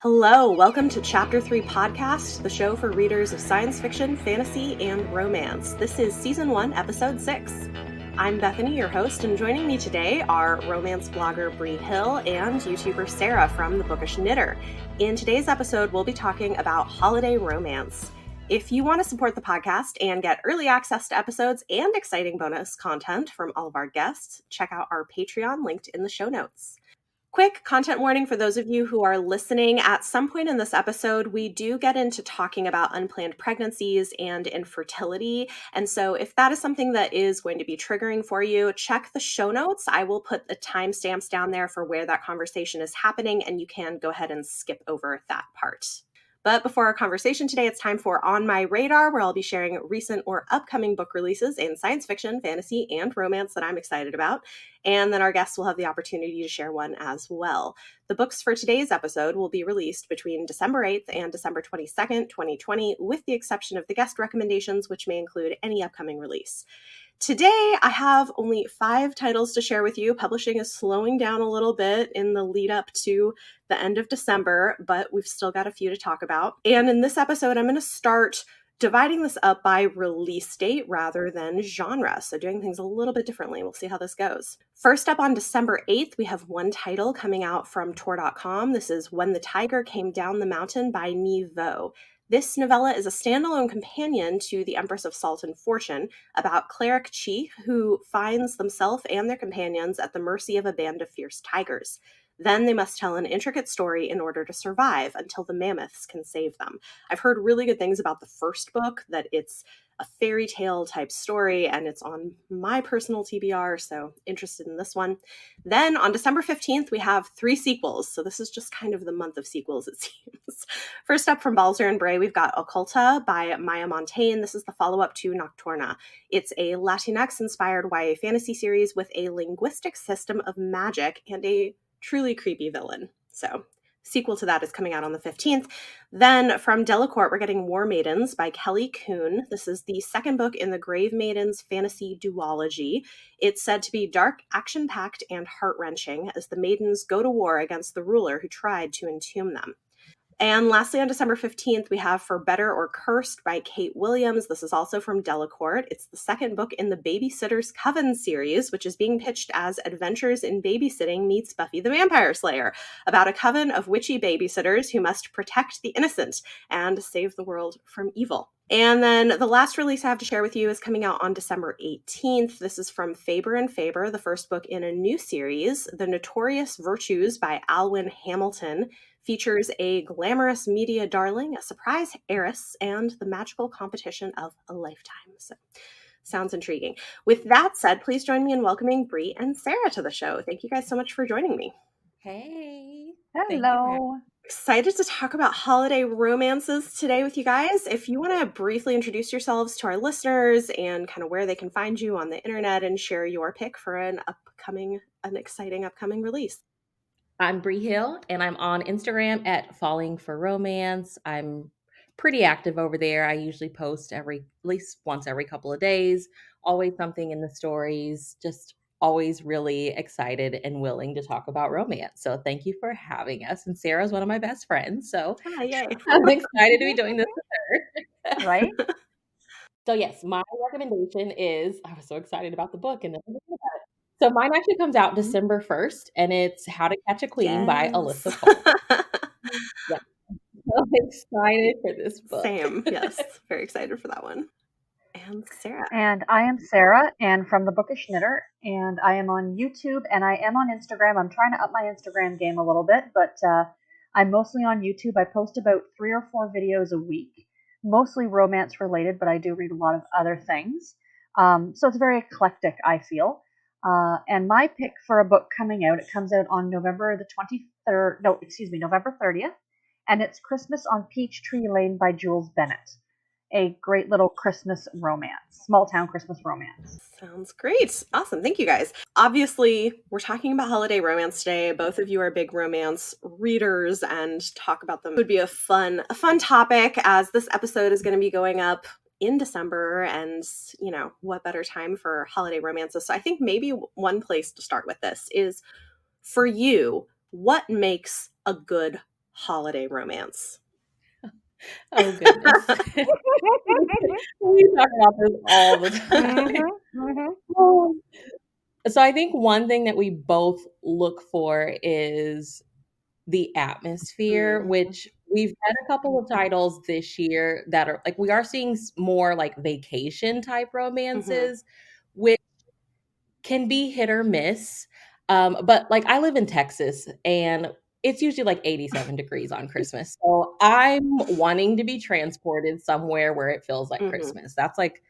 Hello, welcome to Chapter 3 Podcast, the show for readers of science fiction, fantasy, and romance. This is Season 1, Episode 6. I'm Bethany, your host, and joining me today are romance blogger Bree Hill and YouTuber Sarah from the Bookish Knitter. In today's episode, we'll be talking about holiday romance. If you want to support the podcast and get early access to episodes and exciting bonus content from all of our guests, check out our Patreon linked in the show notes. Quick content warning for those of you who are listening. At some point in this episode, we do get into talking about unplanned pregnancies and infertility. And so if that is something that is going to be triggering for you, check the show notes. I will put the timestamps down there for where that conversation is happening, and you can go ahead and skip over that part. But before our conversation today, it's time for On My Radar, where I'll be sharing recent or upcoming book releases in science fiction, fantasy, and romance that I'm excited about. And then our guests will have the opportunity to share one as well. The books for today's episode will be released between December 8th and December 22nd, 2020, with the exception of the guest recommendations, which may include any upcoming release. Today, I have only 5 titles to share with you. Publishing is slowing down a little bit in the lead up to the end of December, but we've still got a few to talk about. And in this episode, I'm going to start dividing this up by release date rather than genre, so doing things a little bit differently. We'll see how this goes. First up on December 8th, we have one title coming out from Tor.com. This is When the Tiger Came Down the Mountain by Nhi Vo. This novella is a standalone companion to The Empress of Salt and Fortune about cleric Chi, who finds themselves and their companions at the mercy of a band of fierce tigers. Then they must tell an intricate story in order to survive until the mammoths can save them. I've heard really good things about the first book, that it's a fairy tale type story, and it's on my personal TBR, so interested in this one. Then on December 15th, we have 3 sequels. So this is just kind of the month of sequels, it seems. First up from Balzer and Bray, we've got Occulta by Maya Montaigne. This is the follow-up to Nocturna. It's a Latinx-inspired YA fantasy series with a linguistic system of magic and a truly creepy villain. So sequel to that is coming out on the 15th. Then from Delacorte, we're getting War Maidens by Kelly Kuhn. This is the second book in the Grave Maidens fantasy duology. It's said to be dark, action-packed, and heart-wrenching as the maidens go to war against the ruler who tried to entomb them. And lastly, on December 15th, we have For Better or Cursed by Kate Williams. This is also from Delacorte. It's the second book in the Babysitter's Coven series, which is being pitched as Adventures in Babysitting meets Buffy the Vampire Slayer, about a coven of witchy babysitters who must protect the innocent and save the world from evil. And then the last release I have to share with you is coming out on December 18th. This is from Faber and Faber, the first book in a new series. The Notorious Virtues by Alwyn Hamilton features a glamorous media darling, a surprise heiress, and the magical competition of a lifetime. So, sounds intriguing. With that said, please join me in welcoming Bree and Sarah to the show. Thank you guys so much for joining me. Hey. Hello. Excited to talk about holiday romances today with you guys. If you want to briefly introduce yourselves to our listeners and kind of where they can find you on the internet and share your pick for an exciting upcoming release. I'm Bree Hill, and I'm on Instagram at Falling for Romance. I'm pretty active over there. I usually post at least once every couple of days. Always something in the stories. Just always really excited and willing to talk about romance. So thank you for having us. And Sarah's one of my best friends, so Yay. I'm excited to be doing this with her. Right? So yes, my recommendation is, I was so excited about the book and then so mine actually comes out December 1st, and it's How to Catch a Queen by Alyssa Cole. Yeah. So excited for this book. Same, yes. Very excited for that one. And Sarah. And I am Sarah, and from the Bookish Knitter, and I am on YouTube, and I am on Instagram. I'm trying to up my Instagram game a little bit, but I'm mostly on YouTube. I post about 3 or 4 videos a week, mostly romance related, but I do read a lot of other things. So it's very eclectic, I feel. And my pick for a book coming out, it comes out on November 30th, and it's Christmas on Peachtree Lane by Jules Bennett. A great little Christmas romance, small town Christmas romance. Sounds great. Awesome. Thank you guys. Obviously, we're talking about holiday romance today. Both of you are big romance readers, and talk about them would be a fun topic, as this episode is going to be going up in December, and what better time for holiday romances. So I think maybe one place to start with this is, for you, what makes a good holiday romance? Oh goodness. We talk about this all the time. So I think one thing that we both look for is the atmosphere, which we've had a couple of titles this year that are like, we are seeing more like vacation type romances, which can be hit or miss. But like, I live in Texas and it's usually like 87 degrees on Christmas. So I'm wanting to be transported somewhere where it feels like Christmas. That's like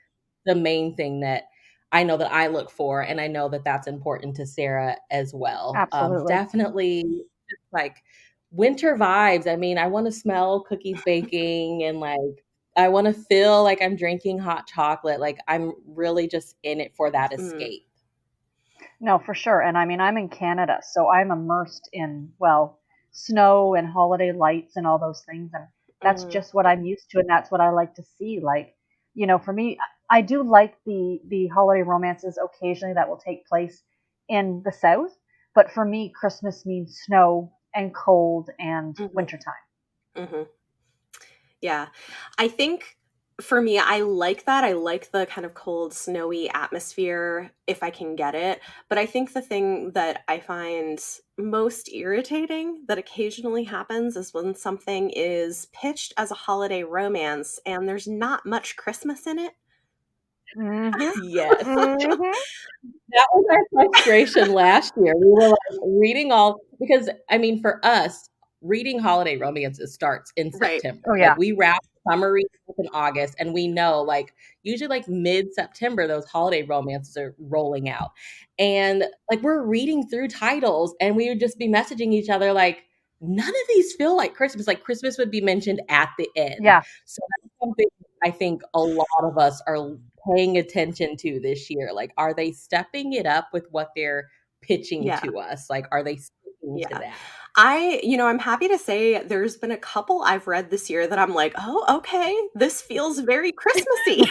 the main thing that I know that I look for. And I know that that's important to Sarah as well. Absolutely. Definitely just like winter vibes. I mean, I want to smell cookies baking and like, I want to feel like I'm drinking hot chocolate. Like I'm really just in it for that escape. No, for sure. And I mean, I'm in Canada, so I'm immersed in, well, snow and holiday lights and all those things. And that's just what I'm used to. And that's what I like to see. Like, you know, for me, I do like the holiday romances occasionally that will take place in the South. But for me, Christmas means snow and cold and wintertime. Yeah. I think for me, I like that. I like the kind of cold, snowy atmosphere if I can get it. But I think the thing that I find most irritating that occasionally happens is when something is pitched as a holiday romance and there's not much Christmas in it. Yes. That was our frustration last year. We were like reading all, because I mean, for us, reading holiday romances starts in September. Oh, yeah. Like we wrap summer readings in August, and we know like usually like mid-September, those holiday romances are rolling out. And like we're reading through titles and we would just be messaging each other like, none of these feel like Christmas. Like Christmas would be mentioned at the end. Yeah. So that's something I think a lot of us are paying attention to this year. Like, are they stepping it up with what they're pitching to us? Like, are they sticking to that? I'm happy to say there's been a couple I've read this year that I'm like, oh, okay, this feels very Christmassy.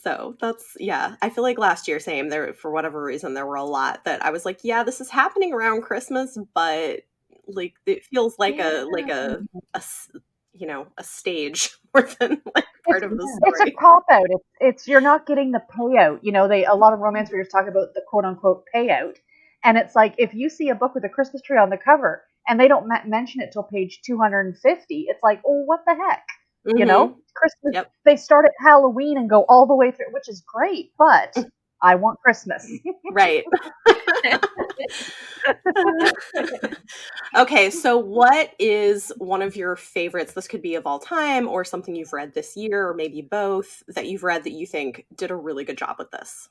So that's, I feel like last year, same there, for whatever reason, there were a lot that I was like, yeah, this is happening around Christmas, but like, it feels like a stage more than like part of the story. It's a cop out. It's you're not getting the payout. You know, a lot of romance readers talk about the quote unquote payout, and it's like if you see a book with a Christmas tree on the cover and they don't mention it till page 250, it's like, oh, what the heck? You know, Christmas. They start at Halloween and go all the way through, which is great, but I want Christmas. Right. Okay, so what is one of your favorites? This could be of all time or something you've read this year, or maybe both, that you've read that you think did a really good job with this.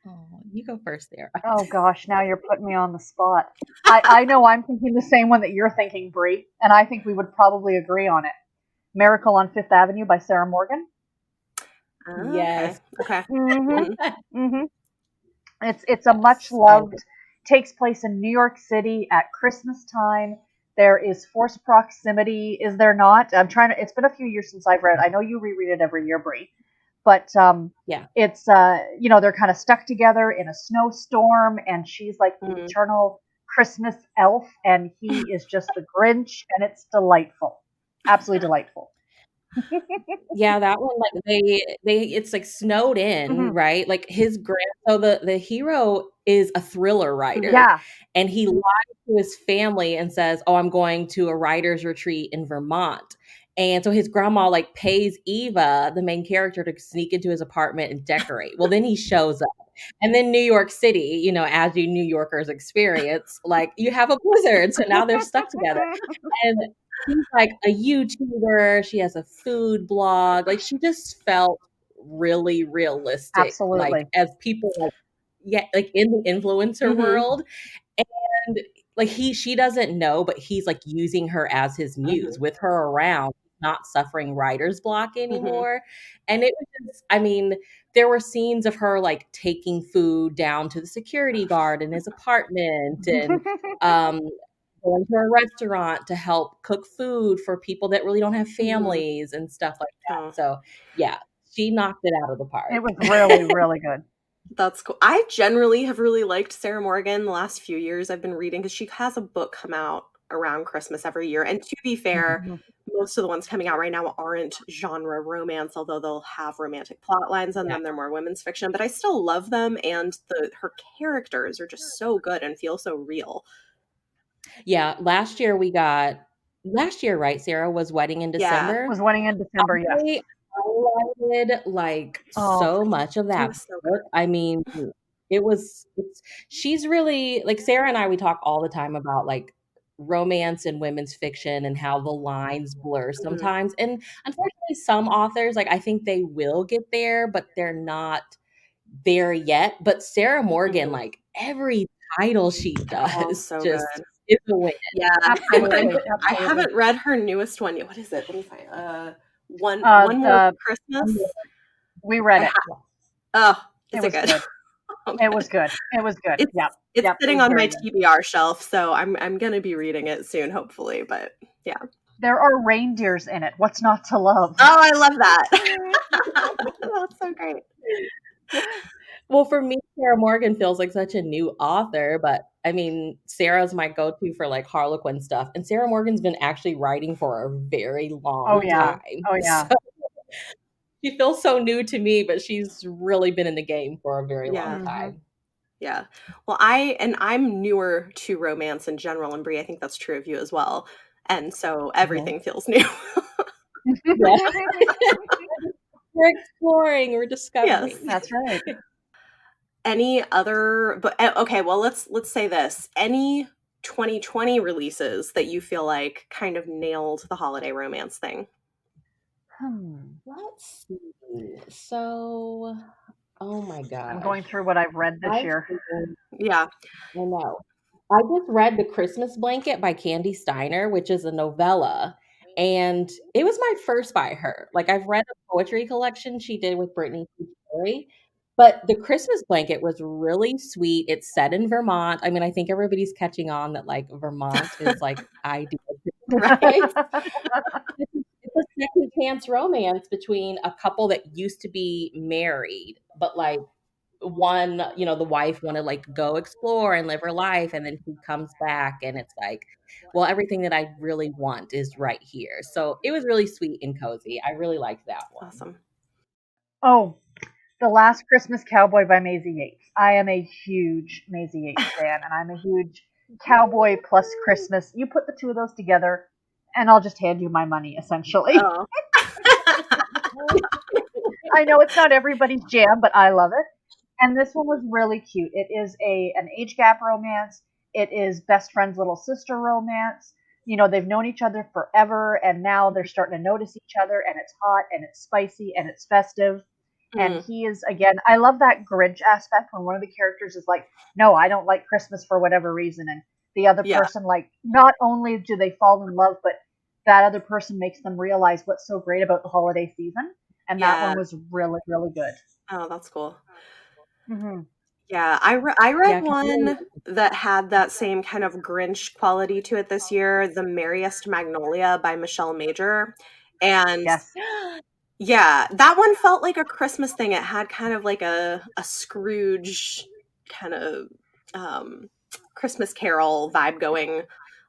Oh, you go first there. Oh gosh, now you're putting me on the spot. I know I'm thinking the same one that you're thinking, Bree, and I think we would probably agree on it. Miracle on Fifth Avenue by Sarah Morgan. Yes. Okay. It's a much loved, takes place in New York City at Christmas time. There is forced proximity, is there not? It's been a few years since I've read it. I know you reread it every year, Bree. But it's they're kind of stuck together in a snowstorm, and she's like the eternal Christmas elf, and he is just the Grinch, and it's delightful. Absolutely delightful. Yeah, that one, like it's like snowed in, right? Like so the hero is a thriller writer, and he lies to his family and says, "Oh, I'm going to a writer's retreat in Vermont." And so his grandma like pays Eva, the main character, to sneak into his apartment and decorate. Well, then he shows up. And then New York City, as you New Yorkers experience, like you have a blizzard. So now they're stuck together. And she's like a YouTuber. She has a food blog. Like she just felt really realistic. Absolutely. Like as people like in the influencer world. And like she doesn't know, but he's like using her as his muse with her around, not suffering writer's block anymore. And it was just, I mean, there were scenes of her like taking food down to the security guard in his apartment and going to a restaurant to help cook food for people that really don't have families and stuff like that. So yeah, she knocked it out of the park. It was really, really good. That's cool. I generally have really liked Sarah Morgan the last few years I've been reading, because she has a book come out around Christmas every year. And to be fair, most of the ones coming out right now aren't genre romance, although they'll have romantic plot lines in them. They're more women's fiction, but I still love them, and her characters are just so good and feel so real. Yeah, last year, right, Sarah, was Wedding in December. Was Wedding in December, yes. I highlighted like so much of that was so book. I mean, she's really like Sarah and I, we talk all the time about like romance and women's fiction and how the lines blur sometimes. And unfortunately, some authors, like I think they will get there, but they're not there yet. But Sarah Morgan, like every title she does so just good. is a win. Yeah, Absolutely. I haven't read her newest one yet. What is it? Let me find one more Christmas. We read it. Oh, is it good? Okay. It was good. It was good. It's sitting on my TBR shelf, so I'm gonna be reading it soon, hopefully. But yeah, there are reindeers in it. What's not to love? Oh, I love that. That's so great. Well, for me, Sarah Morgan feels like such a new author, but I mean, Sarah's my go-to for like Harlequin stuff, and Sarah Morgan's been actually writing for a very long time. Oh yeah. So, she feels so new to me, but she's really been in the game for a very long time. Yeah. Well, I'm newer to romance in general, and Bree, I think that's true of you as well. And so everything feels new. We're exploring, we're discovering. Yes, that's right. Any other, but okay, well, let's say this. Any 2020 releases that you feel like kind of nailed the holiday romance thing? Let's see. So, oh my god, I'm going through what I've read this year. Yeah, I know. I just read The Christmas Blanket by Candy Steiner, which is a novella, and it was my first by her. Like I've read a poetry collection she did with Brittany Perry, but The Christmas Blanket was really sweet. It's set in Vermont. I mean, I think everybody's catching on that like Vermont is like ideal, right? It's a second chance romance between a couple that used to be married, but like one, you know, the wife wanted like go explore and live her life, and then he comes back and it's like, well, everything that I really want is right here. So it was really sweet and cozy. I really liked that one. Awesome. Oh, The Last Christmas Cowboy by Maisie Yates. I am a huge Maisie Yates fan, and I'm a huge Cowboy plus Christmas. You put the two of those together, and I'll just hand you my money, essentially. Oh. I know it's not everybody's jam, but I love it. And this one was really cute. It is an age gap romance. It is best friend's little sister romance. You know, they've known each other forever, and now they're starting to notice each other, and it's hot, and it's spicy, and it's festive. And he is, again, I love that Grinch aspect when one of the characters is like, no, I don't like Christmas for whatever reason. And the other person, like, not only do they fall in love, but that other person makes them realize what's so great about the holiday season. And that one was really, really good. Oh, that's cool. Mm-hmm. Yeah, I read one that had that same kind of Grinch quality to it this year, The Merriest Magnolia by Michelle Major. And yeah, that one felt like a Christmas thing. It had kind of like a Scrooge kind of Christmas Carol vibe going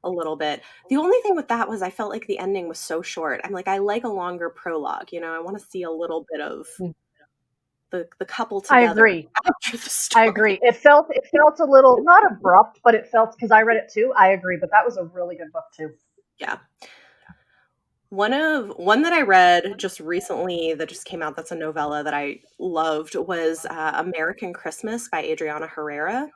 a little bit. The only thing with that was I felt like the ending was so short. I'm like, I like a longer prologue, you know, I want to see a little bit of the couple together. I agree. I agree. It felt a little not abrupt, but it felt, because I read it too. I agree, but that was a really good book too. Yeah. One that I read just recently that just came out that's a novella that I loved was American Christmas by Adriana Herrera.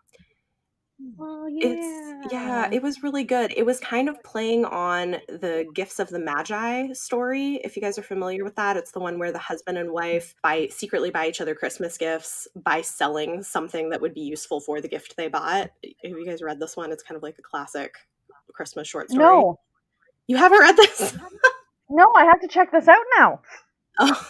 Oh yeah. It was really good. It was kind of playing on the Gifts of the Magi story. If you guys are familiar with that, it's the one where the husband and wife secretly buy each other Christmas gifts by selling something that would be useful for the gift they bought. Have you guys read this one? It's kind of like a classic Christmas short story. No. You haven't read this? No, I have to check this out now. Oh.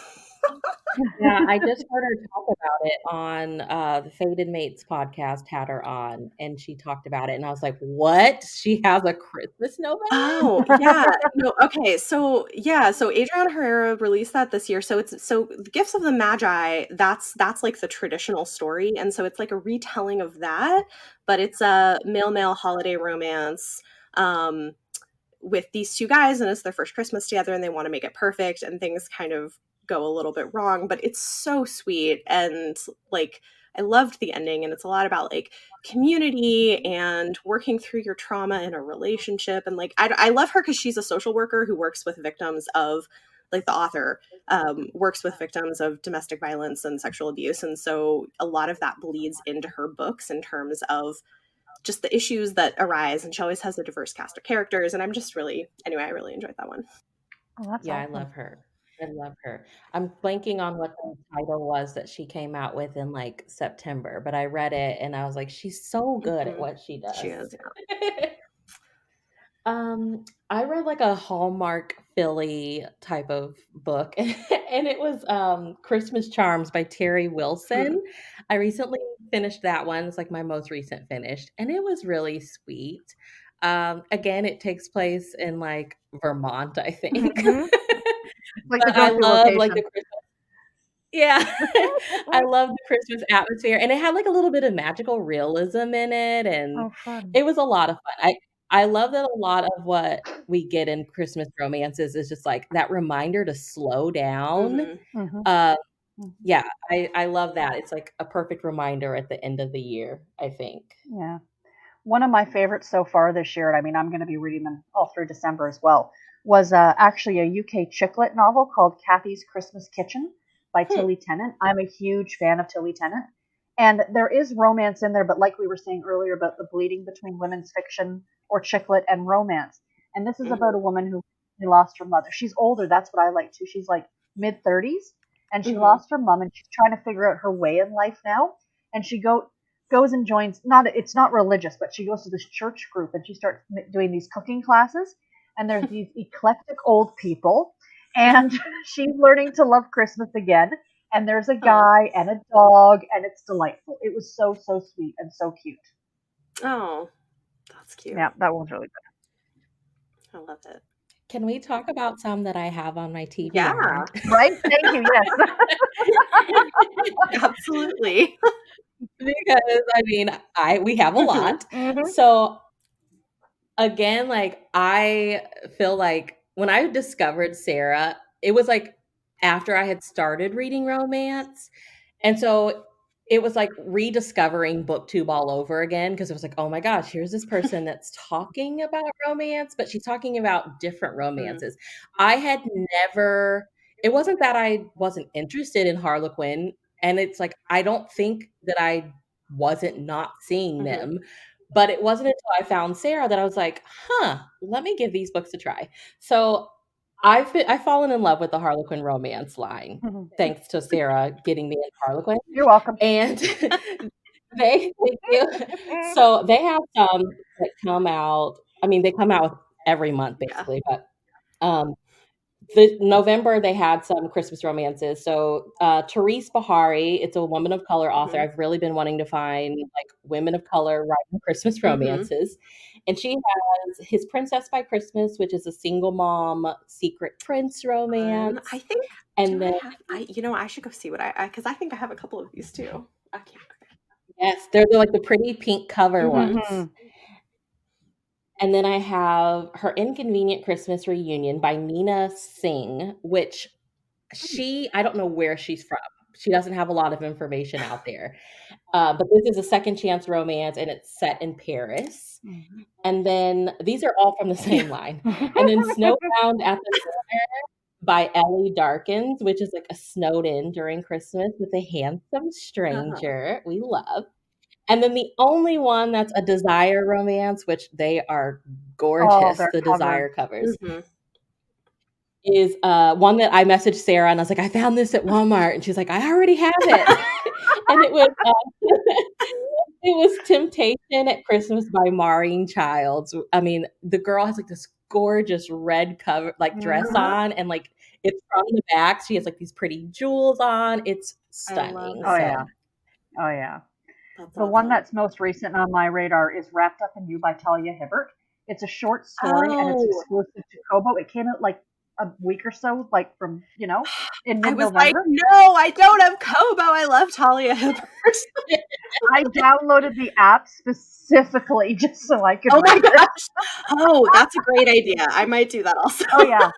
Yeah, I just heard her talk about it on the Fated Mates podcast, had her on, and she talked about it, and I was like, what? She has a Christmas novella? Oh, yeah. No, okay. So Adriana Herrera released that this year. So The Gifts of the Magi, that's like the traditional story. And so it's like a retelling of that, but it's a male holiday romance. With these two guys, and it's their first Christmas together, and they want to make it perfect, and things kind of go a little bit wrong, but it's so sweet. And like, I loved the ending, and it's a lot about like community and working through your trauma in a relationship. And like, I love her because she's a social worker who works with victims of, like, the author works with victims of domestic violence and sexual abuse, and so a lot of that bleeds into her books in terms of just the issues that arise, and she always has a diverse cast of characters, and I really enjoyed that one. Oh, that's Yeah, awesome. I love her. I love her. I'm blanking on what the title was that she came out with in like September, but I read it and I was like, she's so good at what she does. She is, yeah. I read like a Hallmark Philly type of book, and it was Christmas Charms by Terry Wilson. I recently finished that one. It's like my most recent finish, and it was really sweet. Again, it takes place in like Vermont, I think. Like the But I go-to love like location. the Christmas. Yeah, I love the Christmas atmosphere, and it had like a little bit of magical realism in it, and Oh, fun. it was a lot of fun. I love that a lot of what we get in Christmas romances is just like that reminder to slow down. Yeah, I love that. It's like a perfect reminder at the end of the year, I think. Yeah. One of my favorites so far this year, and I mean, I'm going to be reading them all through December as well, was actually a UK chick lit novel called Kathy's Christmas Kitchen by Tilly Tennant. I'm a huge fan of Tilly Tennant. And there is romance in there, but like we were saying earlier about the bleeding between women's fiction or chick lit and romance. And this is about a woman who lost her mother. She's older. That's what I like too. She's like mid 30s, and she lost her mom, and she's trying to figure out her way in life now. And she goes and joins, it's not religious, but she goes to this church group, and she starts doing these cooking classes, and there's these eclectic old people, and she's learning to love Christmas again, and there's a guy and a dog, and it's delightful. It was so sweet and so cute. Oh, that's cute. Yeah, that one's really good. I love it. Can we talk about some that I have on my TBR? Yeah. Right? Thank you. Yes. Absolutely. Because I mean, we have a lot. So again, like I feel like when I discovered Sarah, it was like after I had started reading romance. And so it was like rediscovering BookTube all over again, because it was like, oh my gosh, here's this person that's talking about romance, but she's talking about different romances. I had never, it wasn't that I wasn't interested in Harlequin, and it's like, I don't think that I wasn't not seeing them, but it wasn't until I found Sarah that I was like, let me give these books a try. So I've fallen in love with the Harlequin romance line, thanks to Sarah getting me in Harlequin. You're welcome. And thank you. So they have some that come out. I mean, they come out every month basically, but the November they had some Christmas romances. So Therese Bahari, it's a woman of color author. I've really been wanting to find like women of color writing Christmas romances. And she has His Princess by Christmas, which is a single mom secret prince romance. I think, and then I should go see what because I think I have a couple of these too. I can't. Yes, they're like the pretty pink cover ones. And then I have Her Inconvenient Christmas Reunion by Nina Singh, which I don't know where she's from. She doesn't have a lot of information out there. But this is a second chance romance, and it's set in Paris. And then these are all from the same line. And then Snowbound at the Corner by Ellie Darkins, which is like a snowed in during Christmas with a handsome stranger we love. And then the only one that's a desire romance, which they are gorgeous, the desire covers, is one that I messaged Sarah, and I was like, I found this at Walmart. And she's like, I already have it. And it was Temptation at Christmas by Maureen Childs. I mean, the girl has like this gorgeous red cover like dress Mhm. on, and like it's from the back. She has like these pretty jewels on. It's I love stunning. Oh it. yeah. So Oh yeah. That's The one awesome. that's most recent on my radar is Wrapped Up in You by Talia Hibbert. It's a short story and it's Oh, exclusive to Kobo. It came out like a week or so, like from, in I was like, mid-November. no, I don't have Kobo. I love Talia Hibbert. I downloaded the app specifically just so I could Oh my read it. gosh. Oh, that's a great idea. I might do that also. Oh yeah.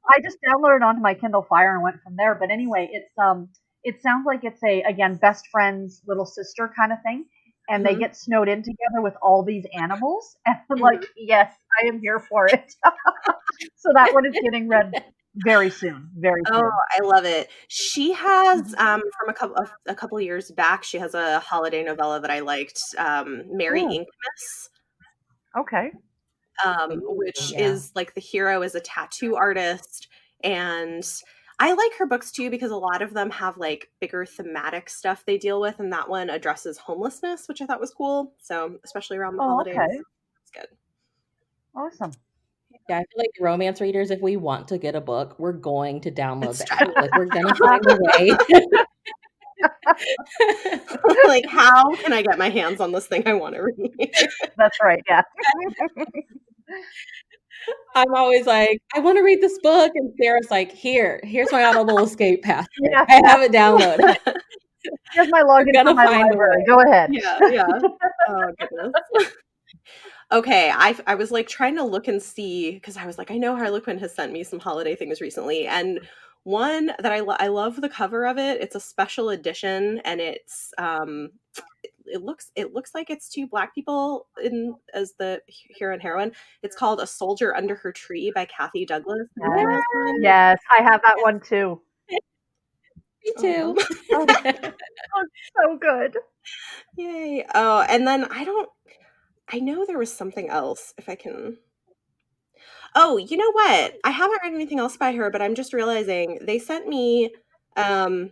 I just downloaded it onto my Kindle Fire and went from there. But anyway, it sounds like it's a, again, best friend's little sister kind of thing. And they Mhm. get snowed in together with all these animals. And I'm like, yes, I am here for it. So that one is getting read very soon. Very Oh, soon. I love it. She has Mhm. from a couple of years back, she has a holiday novella that I liked, Mary Ooh, Inkmas, okay. ooh, which yeah. is like the hero is a tattoo artist, and I like her books too because a lot of them have like bigger thematic stuff they deal with, and that one addresses homelessness, which I thought was cool. So especially around the Oh, holidays, okay. it's good. Awesome. Yeah, I feel like romance readers, if we want to get a book, we're going to download It's the true. app. Like we're gonna find a way. Like, how can I get my hands on this thing I want to read? That's right. Yeah. I'm always like, I want to read this book, and Sarah's like, here's my Audible escape password. Yeah. I have it downloaded. Here's my We're login for gonna my find a way. library. Go ahead. Yeah. Oh goodness. Okay, I was like trying to look and see because I was like, I know Harlequin has sent me some holiday things recently, and one that I love the cover of it. It's a special edition, and it's it looks like it's two Black people in as the hero and heroine. It's called A Soldier Under Her Tree by Kathy Douglas. Have you seen Yes. this one? Yes. I have that one too. Me too. Oh, so good. Yay! Oh, and then I know there was something else if I can. Oh, you know what? I haven't read anything else by her, but I'm just realizing they sent me um,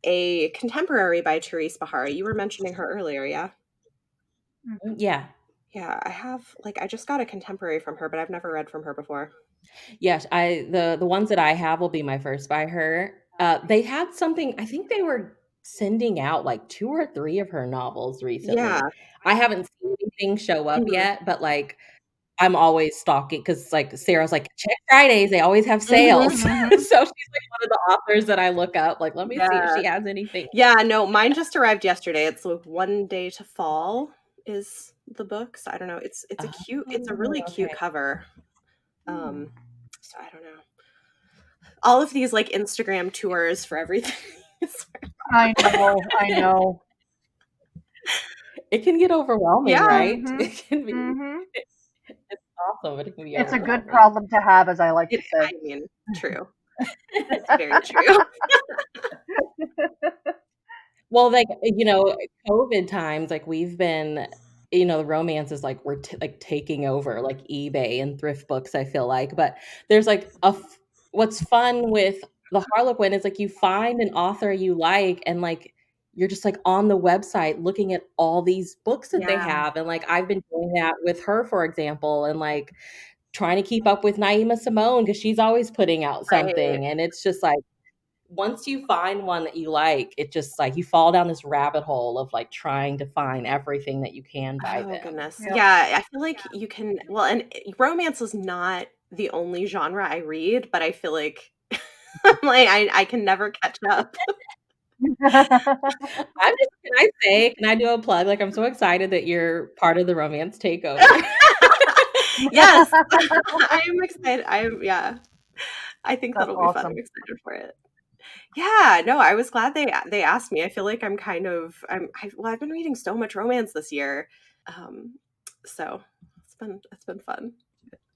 a contemporary by Therese Bahari. You were mentioning her earlier, yeah? Yeah. Yeah, I have I just got a contemporary from her, but I've never read from her before. Yes, the ones that I have will be my first by her. They had something, I think they were sending out like 2 or 3 of her novels Yeah. recently. I haven't seen anything show up Mhm. yet, but like I'm always stalking because like Sarah's like, check Fridays, they always have Mhm. sales. Mhm. So she's like one of the authors that I look up, like, let me see if Yeah. she has anything. Yeah, no, mine just arrived yesterday. It's like One Day to Fall is the book. So I don't know. It's a really Oh, cute okay. cover. So I don't know. All of these like Instagram tours for everything. I know. I know. It can get overwhelming, Yeah. right? Mhm. It can be Mhm. it's awesome, but it can be It's a good overwhelming. problem to have, as I like to I say. mean, true. It's very true. Well, like, COVID times, like we've been, the romance is like we're like taking over like eBay and thrift books, I feel like. But there's like what's fun with the Harlequin is like you find an author you like and like you're just like on the website looking at all these books that they Yeah, have. And like I've been doing that with her, for example, and like trying to keep up with Naima Simone because she's always putting out right. something. And it's just like once you find one that you like, it just like you fall down this rabbit hole of like trying to find everything that you can by Oh them. goodness. Yep. Yeah, I feel like you can and romance is not the only genre I read, but I feel like I'm like I can never catch up. Can I do a plug? Like I'm so excited that you're part of the romance takeover. Yes. I am excited. Yeah. I think That's that'll be fun. I'm awesome. excited for it. Yeah, no, I was glad they asked me. I feel like I've been reading so much romance this year. So it's been fun.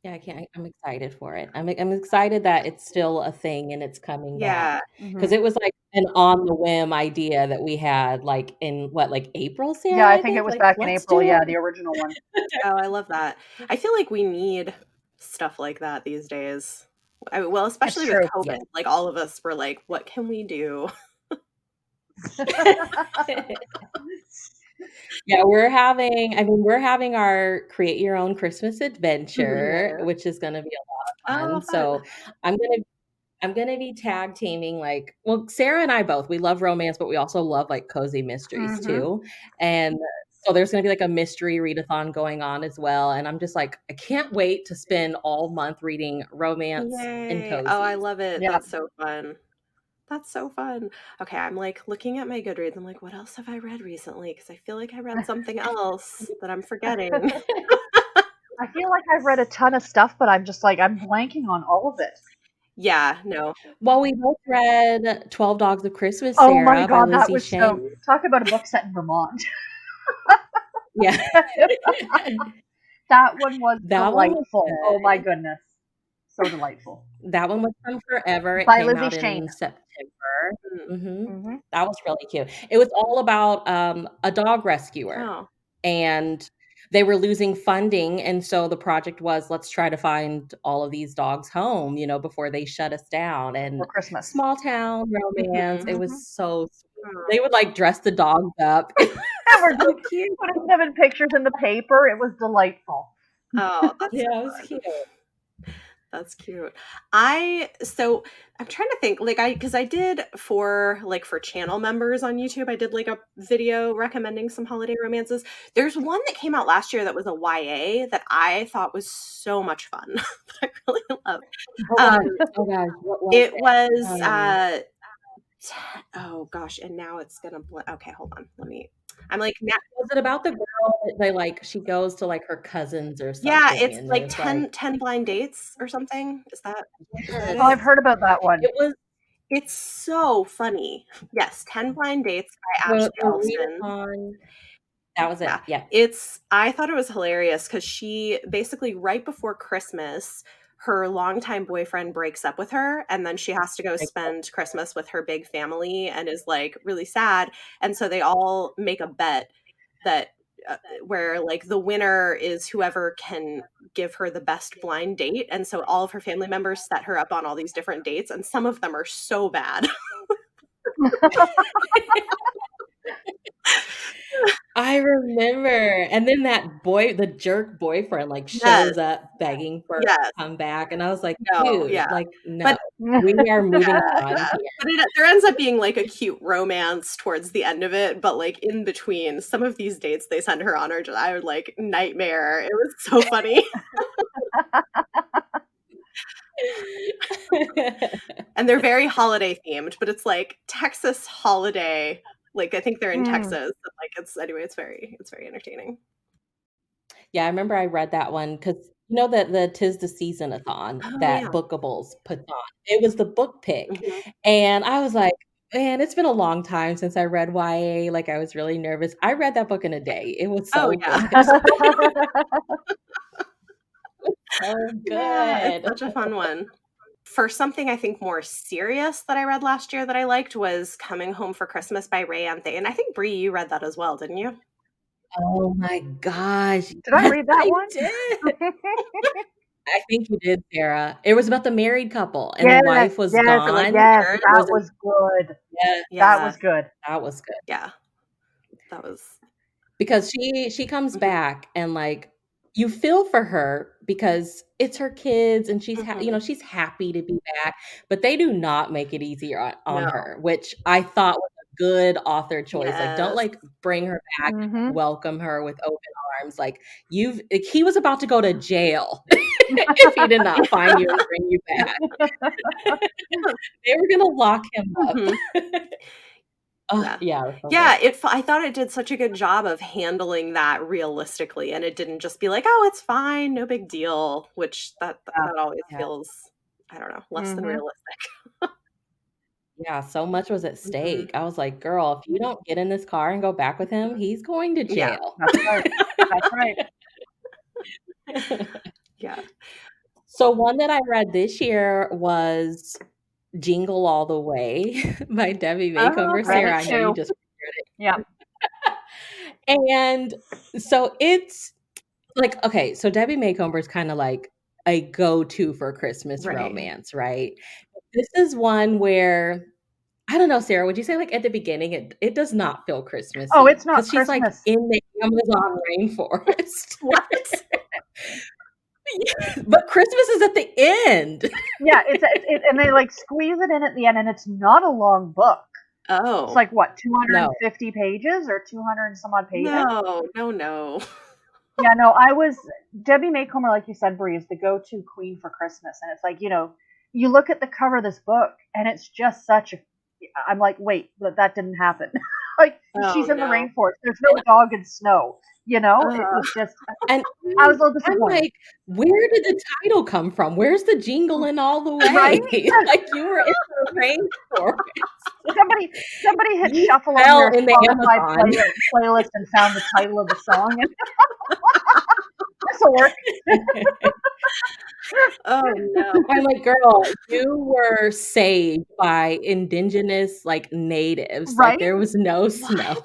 Yeah, I'm excited for it. I'm excited that it's still a thing and it's coming Yeah. back. Because Mhm. it was like an on the whim idea that we had like in like April, Yeah, Sarah, I I think it think? was Like, back in let's April. do Yeah, it. the original one. Oh, I love that. I feel like we need stuff like that these days. Well, It's especially with true. Yeah. COVID. Like all of us were like, what can we do? Yeah, we're having our create your own Christmas adventure, Yeah. which is gonna be a lot of Oh, fun. fun. So I'm gonna be tag teaming Sarah and I both, we love romance, but we also love like cozy mysteries too. And so there's gonna be like a mystery readathon going on as well. And I'm just like, I can't wait to spend all month reading romance and Yay. Oh, I cozy. love it. Yeah. That's so fun. That's so fun. Okay, I'm like looking at my Goodreads. I'm like, what else have I read recently? Because I feel like I read something else that I'm forgetting. I feel like I've read a ton of stuff, but I'm just like, I'm blanking on all of it. Yeah, no. Well, we both read 12 Dogs of Christmas, Oh my Sarah, by god, that Lizzie was Shane. so. Talk about a book set in Vermont. Yeah. That one was That one was delightful. good. Oh my goodness. So delightful. That one was from Forever. It By came Lizzie out Shane. in September. Mm-hmm. That was really cute. It was all about a dog rescuer, Oh, and they were losing funding, and so the project was, let's try to find all of these dogs home, before they shut us down. And For Christmas. small town romance. It was so sweet. oh. They would like dress the dogs up. It was And we're so just cute. putting them in pictures in the paper. It was delightful. Oh, that's Yeah, so it was fun. cute. That's cute. So I'm trying to think, because I did for channel members on YouTube, I did like a video recommending some holiday romances. There's one that came out last year that was a YA that I thought was so much fun. That I really loved. Oh gosh, what was It it? was oh gosh, and now it's gonna okay, hold on. I'm like now. Was it about the girl that she goes to her cousins or something? Yeah, it's and like there's 10 blind dates or something. Is that Yes. Oh, I've heard about that one. It's so funny. Yes, 10 Blind Dates by the Ashley Elston. readathon. That was it. Yeah. Yeah. I thought it was hilarious because she basically right before Christmas, her longtime boyfriend breaks up with her, and then she has to go spend Christmas with her big family and is like really sad. And so they all make a bet that where the winner is whoever can give her the best blind date. And so all of her family members set her up on all these different dates, and some of them are so bad. I remember. And then the jerk boyfriend shows up begging for her to come back. And I was like, No, dude, yeah. no, But we are moving on here. But there ends up being a cute romance towards the end of it. But in between, some of these dates they send her on are just, I would nightmare. It was so funny. And they're very holiday themed, but it's Texas holiday. I think they're in Texas. It's very entertaining. Yeah, I remember I read that one because the Tis the Season-a-thon that Bookables puts on. It was the book pick. And I was like, man, it's been a long time since I read YA. I was really nervous. I read that book in a day. It was so good. So good. Yeah, it's such a fun one. For something I think more serious that I read last year that I liked was Coming Home for Christmas by Ray Anthony. And I think, Bree, you read that as well, didn't you? Oh my gosh. Did I read that one? Did. I think you did, Sarah. It was about the married couple and the wife was gone. Yes, that was good. Yeah, that was good. That was good. Yeah. That was because she comes back and you feel for her because it's her kids and she's she's happy to be back, but they do not make it easier on her, which I thought was a good author choice. Don't bring her back, welcome her with open arms. He was about to go to jail if he did not find you and bring you back. They were gonna lock him up. I thought it did such a good job of handling that realistically, and it didn't just be oh, it's fine, no big deal, which that always feels, I don't know, less than realistic. Yeah, so much was at stake. I was like, girl, if you don't get in this car and go back with him, he's going to jail. Yeah, that's right. Yeah. So one that I read this year was Jingle All the Way by Debbie Maycomber. Sarah, I know you just read it. Yeah. And so it's okay, so Debbie Maycomber is kind of a go-to for Christmas romance, right? This is one where I don't know, Sarah, would you say like at the beginning it does not feel Christmassy? Oh, it's not Because she's like Christmas. in the Amazon rainforest. What? But Christmas is at the end. Yeah, and they like squeeze it in at the end, and it's not a long book. Oh. It's like what, 250 pages or 200 and some odd pages? No. Yeah, no, Debbie Maycomer, like you said, Bree, is the go-to queen for Christmas. And it's like, you look at the cover of this book and it's just I'm like, wait, that didn't happen. Like, she's in the rainforest. There's no dog and snow, It was just, and I was a little disappointed. I'm like, where did the title come from? Where's the jingle in all the way? Right? Like, you were in the rainforest. Somebody hit shuffle on their Spotify playlist and found the title of the song. This'll work. Oh no! I'm like, girl, you were saved by indigenous natives. Right? Like there was no snow.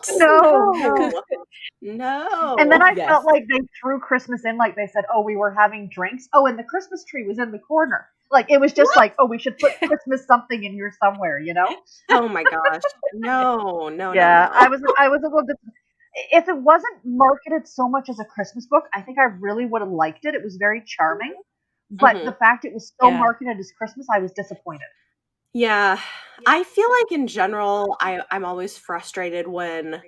No. And then I felt like they threw Christmas in, like they said, oh, we were having drinks. Oh, and the Christmas tree was in the corner. Like it was just like, oh, we should put Christmas something in here somewhere, Oh my gosh! No. Yeah, No. I was a little bit. If it wasn't marketed so much as a Christmas book, I think I really would have liked it. It was very charming. But the fact it was so marketed as Christmas, I was disappointed. Yeah. I feel like in general, I'm always frustrated when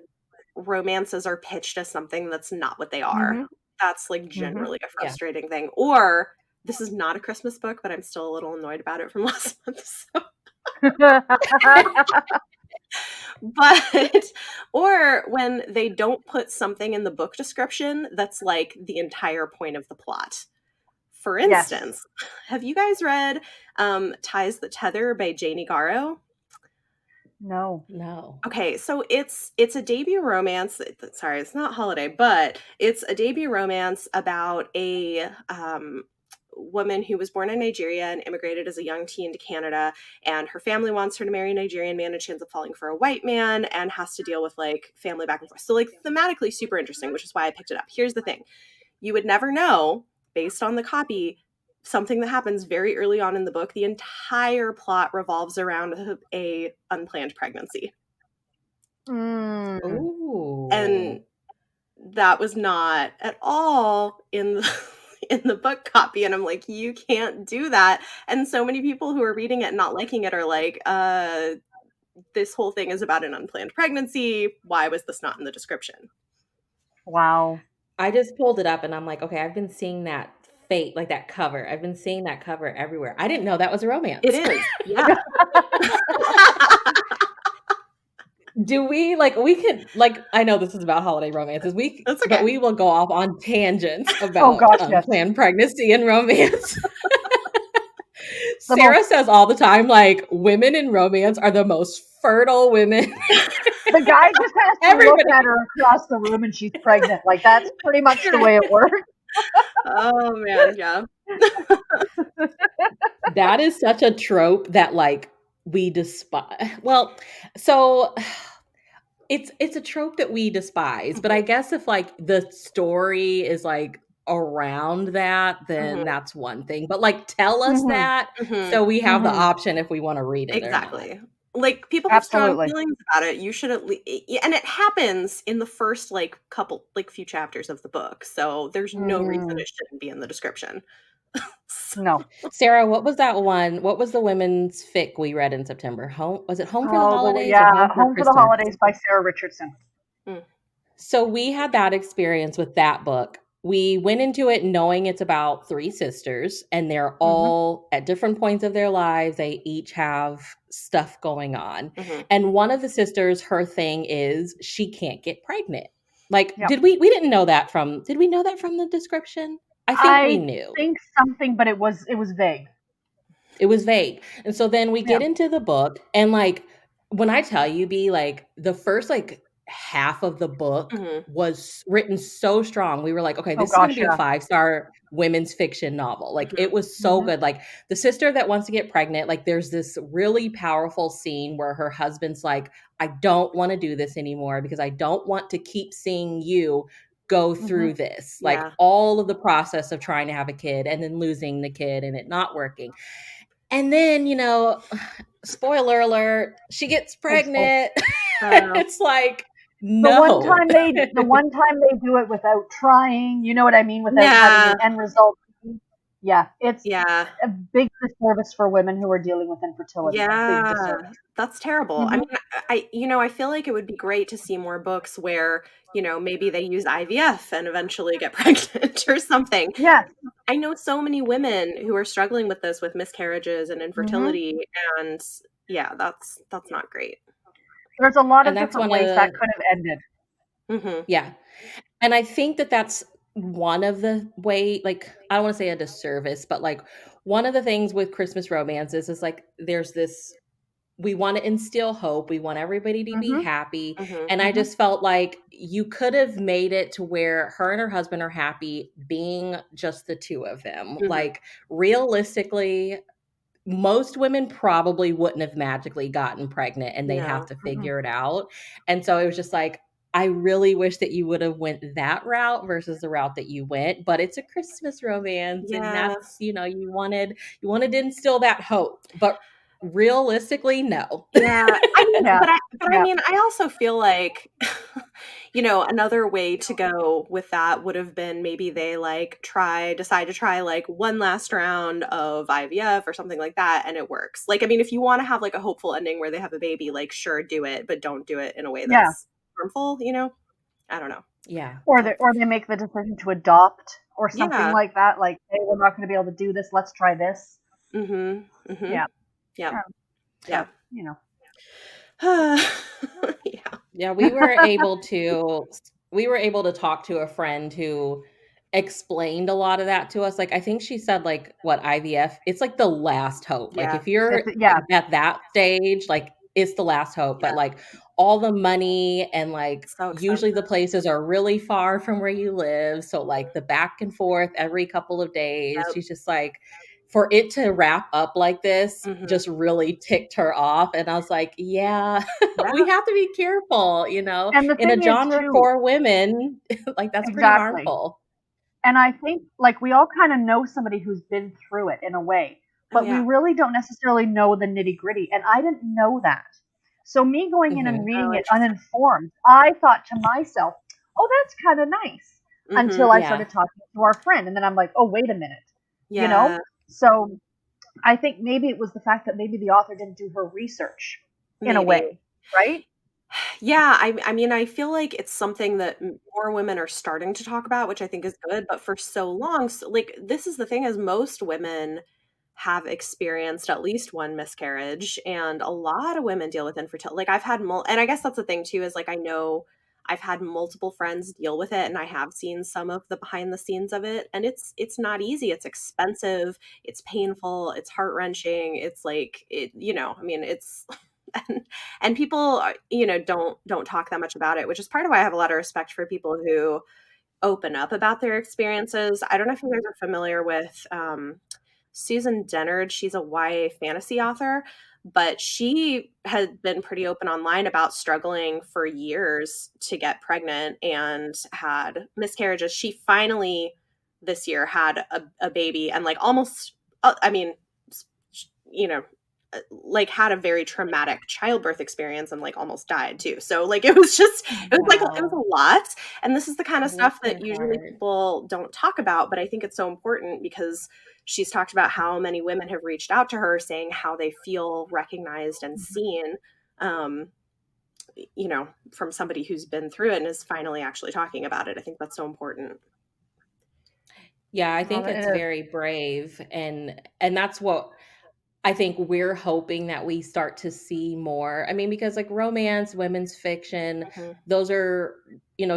romances are pitched as something that's not what they are. Mm-hmm. That's like generally a frustrating thing. Or this is not a Christmas book, but I'm still a little annoyed about it from last month. So. But, or when they don't put something in the book description that's like the entire point of the plot. For instance, have you guys read Ties That Tether by Janie Garrow? No. Okay, so it's a debut romance. Sorry, it's not holiday, but it's a debut romance about a woman who was born in Nigeria and immigrated as a young teen to Canada, and her family wants her to marry a Nigerian man, and she ends up falling for a white man and has to deal with like family back and forth. So like thematically super interesting, which is why I picked it up. Here's the thing. You would never know, based on the copy, something that happens very early on in the book. The entire plot revolves around a unplanned pregnancy. Ooh. And that was not at all in the book copy, and I'm like, you can't do that. And so many people who are reading it and not liking it are like, this whole thing is about an unplanned pregnancy. Why was this not in the description? Wow. I just pulled it up and I'm like, okay, I've been seeing that fate, like that cover. I've been seeing that cover everywhere. I didn't know that was a romance. It is. Yeah. Do we we could I know this is about holiday romances. That's okay. But we will go off on tangents about unplanned pregnancy and romance. Sarah says all the time, like, women in romance are the most fertile women. The guy just has to look at her across the room and she's pregnant. Like, that's pretty much the way it works. Oh, man, yeah. That is such a trope that, we despise. Well, so it's a trope that we despise. But I guess if, the story is, around that, then that's one thing. But tell us that so we have the option if we want to read it. Exactly. People have strong feelings about it. You should at least, and it happens in the first few chapters of the book. So there's no reason it shouldn't be in the description. No. Sarah, what was that one? What was the women's fic we read in September? Was it Home for the Holidays? Yeah, Home for the Holidays by Sarah Richardson. So we had that experience with that book. We went into it knowing it's about three sisters, and they're all at different points of their lives. They each have stuff going on. And one of the sisters, her thing is she can't get pregnant. We didn't know that did we know that from the description? I think we knew. I think something, but it was vague. It was vague. And so then we get into the book, and when I tell you, the first half of the book was written so strong. We were like, okay, this is going to be a 5-star women's fiction novel. It was so good. The sister that wants to get pregnant, there's this really powerful scene where her husband's like, I don't want to do this anymore because I don't want to keep seeing you go through this, all of the process of trying to have a kid and then losing the kid and it not working. And then, spoiler alert, she gets pregnant. Oh. It's like, The no. one time they do it without trying, you know what I mean, without having an end result. Yeah, it's a big disservice for women who are dealing with infertility. Yeah, Big disservice. that's terrible. I mean, I feel like it would be great to see more books where, maybe they use IVF and eventually get pregnant or something. Yeah. I know so many women who are struggling with this, with miscarriages and infertility, and yeah, that's not great. There's a lot of different ways that could have ended. Yeah. And I think that's one of the way, like, I don't want to say a disservice, but like one of the things with Christmas romances is like there's this, we want to instill hope. We want everybody to be happy. And I just felt like you could have made it to where her and her husband are happy being just the two of them. Like, realistically, most women probably wouldn't have magically gotten pregnant and they'd have to figure it out. And so it was just like, I really wish that you would have went that route versus the route that you went, but it's a Christmas romance and that's, you wanted to instill that hope, but realistically, no. Yeah. I mean, I also feel like, another way to go with that would have been maybe they decide to try like one last round of IVF or something like that, and it works. Like, I mean, if you want to have like a hopeful ending where they have a baby, like, sure, do it, but don't do it in a way that's harmful, I don't know. Yeah. Or they make the decision to adopt or something like that. Like, hey, we're not going to be able to do this. Let's try this. Yeah. Yeah. Yeah. Yeah, we were able to talk to a friend who explained a lot of that to us. Like, I think she said, like, what, IVF, it's like the last hope. Like, if you're at that stage, like, it's the last hope. But like all the money and like usually the places are really far from where you live. So like the back and forth every couple of days, she's just like, for it to wrap up like this just really ticked her off. And I was like, yeah. We have to be careful, And in a genre for women, like that's pretty harmful. And I think like we all kind of know somebody who's been through it in a way, but we really don't necessarily know the nitty gritty. And I didn't know that. So me going in and reading it uninformed, I thought to myself, oh, that's kind of nice, until I started talking to our friend. And then I'm like, oh, wait a minute, So I think maybe it was the fact that maybe the author didn't do her research in a way, right? Yeah, I mean, I feel like it's something that more women are starting to talk about, which I think is good. But for so long, like, this is the thing, is most women have experienced at least one miscarriage, and a lot of women deal with infertility. Like, I've had and I guess that's the thing too, is like, I know I've had multiple friends deal with it, and I have seen some of the behind the scenes of it, and it's not easy. It's expensive. It's painful. It's heart-wrenching. It's like, I mean, it's and people, don't talk that much about it, which is part of why I have a lot of respect for people who open up about their experiences. I don't know if you guys are familiar with Susan Dennard. She's a YA fantasy author, but she had been pretty open online about struggling for years to get pregnant and had miscarriages. She finally this year had a baby, and like almost, like had a very traumatic childbirth experience and like almost died too. So like it was a lot. And this is the kind of stuff that usually people don't talk about, but I think it's so important because she's talked about how many women have reached out to her saying how they feel recognized and seen, from somebody who's been through it and is finally actually talking about it. I think that's so important. Yeah, I think it's very brave. And that's what I think we're hoping that we start to see more. I mean, because like romance, women's fiction, those are,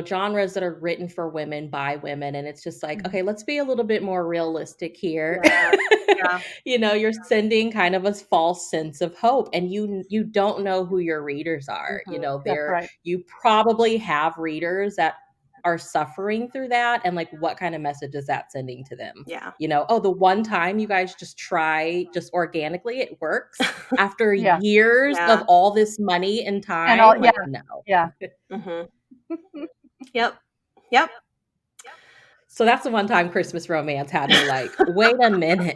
genres that are written for women by women. And it's just like, okay, let's be a little bit more realistic here. Yeah. You're sending kind of a false sense of hope, and you don't know who your readers are. You probably have readers that are suffering through that, and like what kind of message is that sending to them? The one time you guys just try just organically, it works after years of all this money and time, and no. Yep. So that's the one time Christmas romance had me like, wait a minute.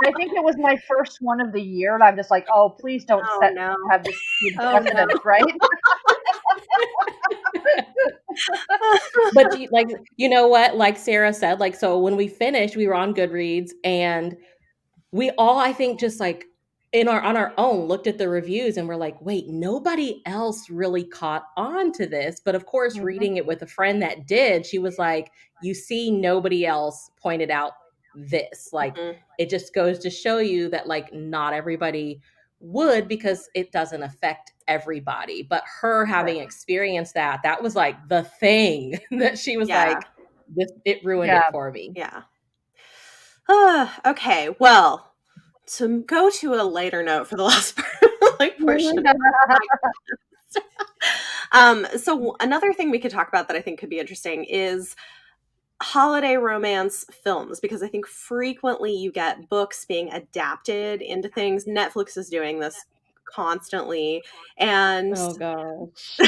I think it was my first one of the year, and I'm just like, oh, please don't Oh no. have this be the Oh, precedent, no. right? But you know what? Like Sarah said, like, so when we finished, we were on Goodreads, and we all, I think, just like on our own looked at the reviews and we're like, wait, nobody else really caught on to this. But of course, reading it with a friend that did, she was like, you see, nobody else pointed out this. Like, it just goes to show you that like not everybody would, because it doesn't affect everybody. But her having experienced that was like the thing that she was like, it ruined it for me. Yeah. Okay, well, to go to a lighter note for the last portion. So another thing we could talk about that I think could be interesting is holiday romance films, because I think frequently you get books being adapted into things. Netflix is doing this constantly, and oh gosh.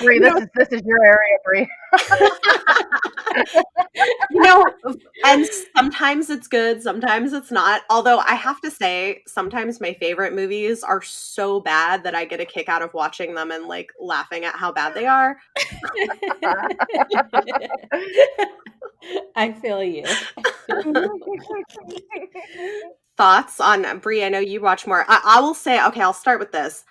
Bree, this is your area, Bree. And sometimes it's good, sometimes it's not. Although I have to say, sometimes my favorite movies are so bad that I get a kick out of watching them and like laughing at how bad they are. I feel you. Thoughts on Bree? I know you watch more. I will say, okay, I'll start with this.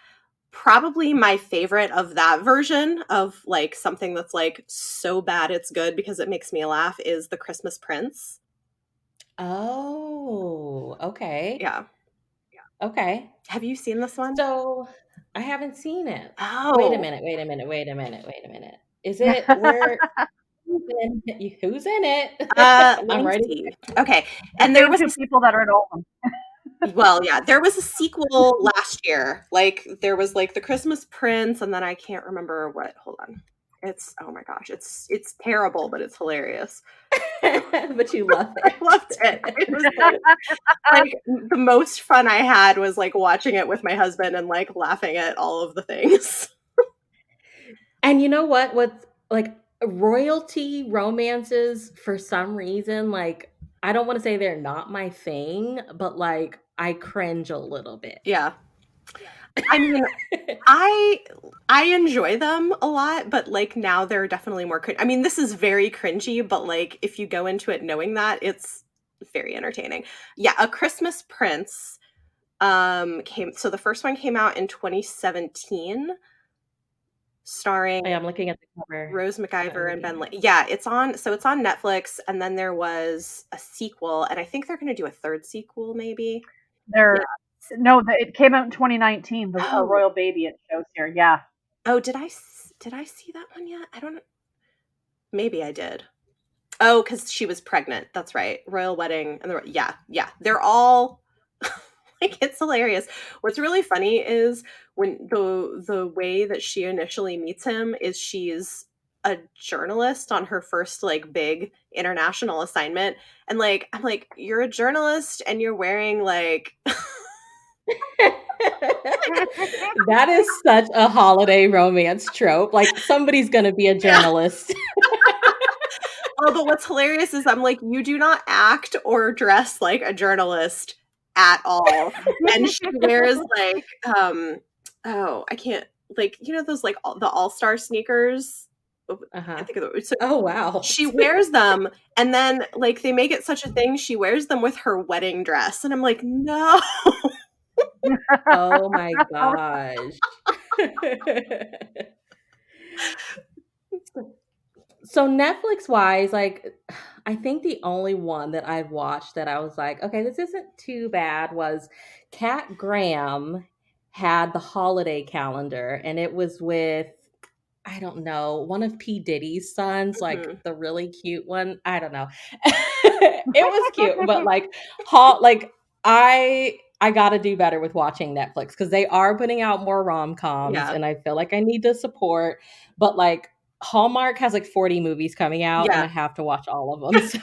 Probably my favorite of that version of like something that's like so bad it's good because it makes me laugh is The Christmas Prince. Oh, okay. Yeah. Okay. Have you seen this one? So I haven't seen it. Oh. Wait a minute. Is it where who's in it? I'm ready. Okay. And there was two people that are at all. Well, yeah, there was a sequel last year. Like there was like The Christmas Prince, and then I can't remember what. Hold on. It's oh my gosh, it's terrible, but it's hilarious. But you love it. I loved it. It was like the most fun I had was like watching it with my husband and like laughing at all of the things. And you know what? What's like royalty romances, for some reason, like I don't want to say they're not my thing, but like I cringe a little bit. Yeah. I mean, I enjoy them a lot, but like now they're definitely more I mean, this is very cringy, but like if you go into it knowing that, it's very entertaining. Yeah, A Christmas Prince so the first one came out in 2017, starring I'm looking at the cover. Rose McIver and Ben Yeah, it's on Netflix, and then there was a sequel, and I think they're going to do a third sequel maybe. No, it came out in 2019. The Royal Baby, it shows here. Yeah. Oh, did I see that one yet? I don't know. Maybe I did. Oh, because she was pregnant. That's right. Royal Wedding. And yeah. They're all like, it's hilarious. What's really funny is when the way that she initially meets him is she's a journalist on her first like big international assignment, and like I'm like, you're a journalist and you're wearing like That is such a holiday romance trope. Like somebody's gonna be a journalist. Oh, but what's hilarious is I'm like, you do not act or dress like a journalist at all. And she wears like I can't, like, you know those like the all-star sneakers. I think of it. So oh wow. She wears them, and then like they make it such a thing, she wears them with her wedding dress, and I'm like, no. Oh my gosh. So Netflix wise, like I think the only one that I've watched that I was like, okay, this isn't too bad, was Kat Graham had the holiday calendar, and it was with, I don't know, one of P. Diddy's sons, like the really cute one. I don't know. It was cute, but like I gotta do better with watching Netflix, because they are putting out more rom-coms, and I feel like I need to support, but like Hallmark has like 40 movies coming out, and I have to watch all of them. So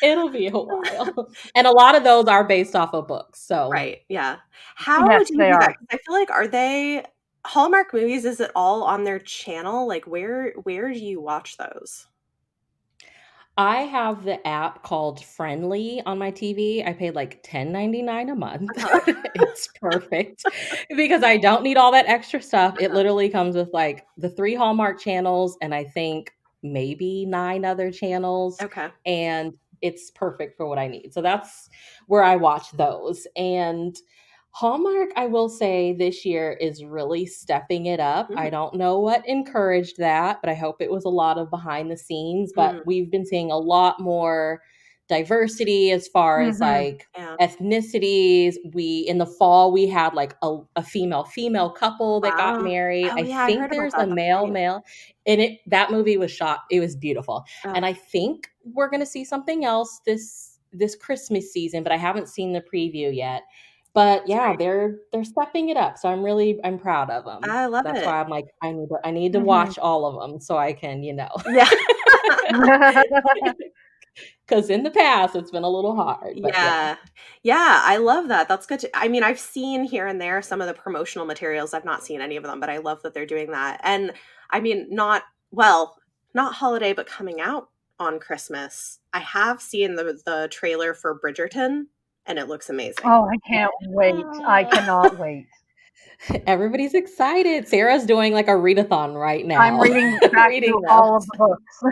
it'll be a while. And a lot of those are based off of books. So right, yeah. How do you do that? I feel like, are they Hallmark movies? Is it all on their channel? Like where do you watch those? I have the app called Friendly on my TV. I paid like $10.99 a month. It's perfect because I don't need all that extra stuff. It literally comes with like the 3 Hallmark channels and I think maybe 9 other channels. Okay. And it's perfect for what I need. So that's where I watch those. And Hallmark, I will say this year is really stepping it up. I don't know what encouraged that, but I hope it was a lot of behind the scenes. But we've been seeing a lot more diversity as far as like ethnicities. In the fall we had like a female couple that got married. Oh, I yeah, I think heard about there's that. a That's male great. and that movie was shot. It was beautiful. And I think we're gonna see something else this Christmas season, but I haven't seen the preview yet. But yeah, they're stepping it up. So I'm proud of them. I love That's it. why I'm like, I need to watch all of them so I can, Yeah. because in the past it's been a little hard. But Yeah. Yeah, I love that. That's good I mean, I've seen here and there some of the promotional materials. I've not seen any of them, but I love that they're doing that. And I mean, not holiday, but coming out on Christmas. I have seen the trailer for Bridgerton, and it looks amazing. Oh, I can't wait. I cannot wait. Everybody's excited. Sarah's doing like a readathon right now. I'm reading back through all of the books.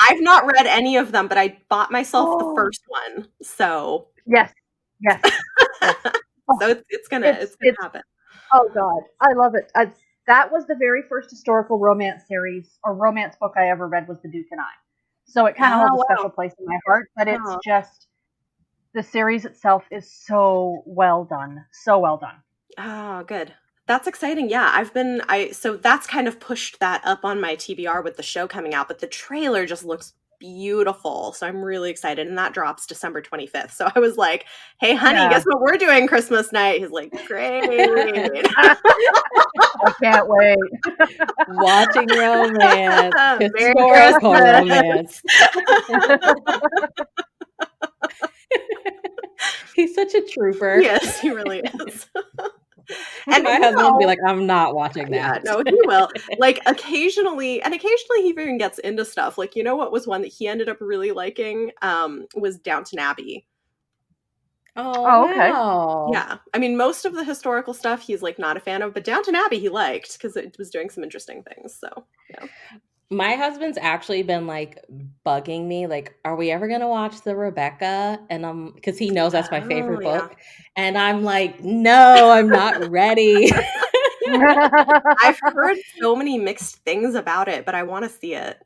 I've not read any of them, but I bought myself the first one. So yes. So it's gonna happen. Oh God, I love it. That was the very first historical romance series or romance book I ever read was The Duke and I. So it kind of holds a special place in my heart. But it's just the series itself is so well done, so well done. Oh, good. That's exciting. Yeah, so that's kind of pushed that up on my TBR with the show coming out, but the trailer just looks beautiful. So I'm really excited. And that drops December 25th. So I was like, hey, honey, guess what we're doing Christmas night? He's like, great. I can't wait. Watching romance. Historical romance. He's such a trooper. Yes, he really is. And my husband will be like, I'm not watching that. Yeah, no, he will. Like occasionally he even gets into stuff. Like, what was one that he ended up really liking? Was Downton Abbey. Oh, okay. Wow. Yeah. I mean, most of the historical stuff he's like not a fan of, but Downton Abbey he liked because it was doing some interesting things. So yeah. My husband's actually been like bugging me, like, are we ever gonna watch the Rebecca? And because he knows that's my favorite book. And I'm like, no, I'm not ready. I've heard so many mixed things about it, but I want to see it.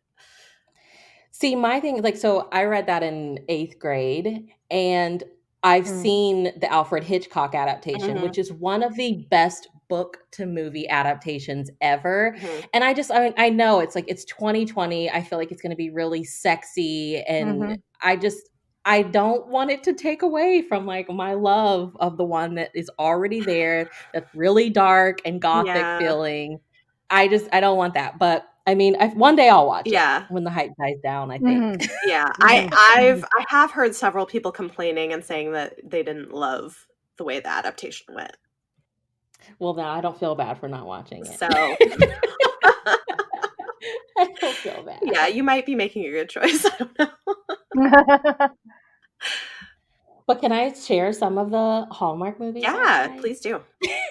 See, my thing, like, so I read that in 8th grade, and I've seen the Alfred Hitchcock adaptation, which is one of the best book to movie adaptations ever. And I know it's like, it's 2020. I feel like it's going to be really sexy. And I don't want it to take away from like my love of the one that is already there. That's really dark and gothic feeling. I don't want that. But I mean, one day I'll watch it when the hype dies down, I think. Yeah. I have heard several people complaining and saying that they didn't love the way the adaptation went. Well, now I don't feel bad for not watching it. So I don't feel bad. Yeah, you might be making a good choice. I don't know. But can I share some of the Hallmark movies? Yeah, please do.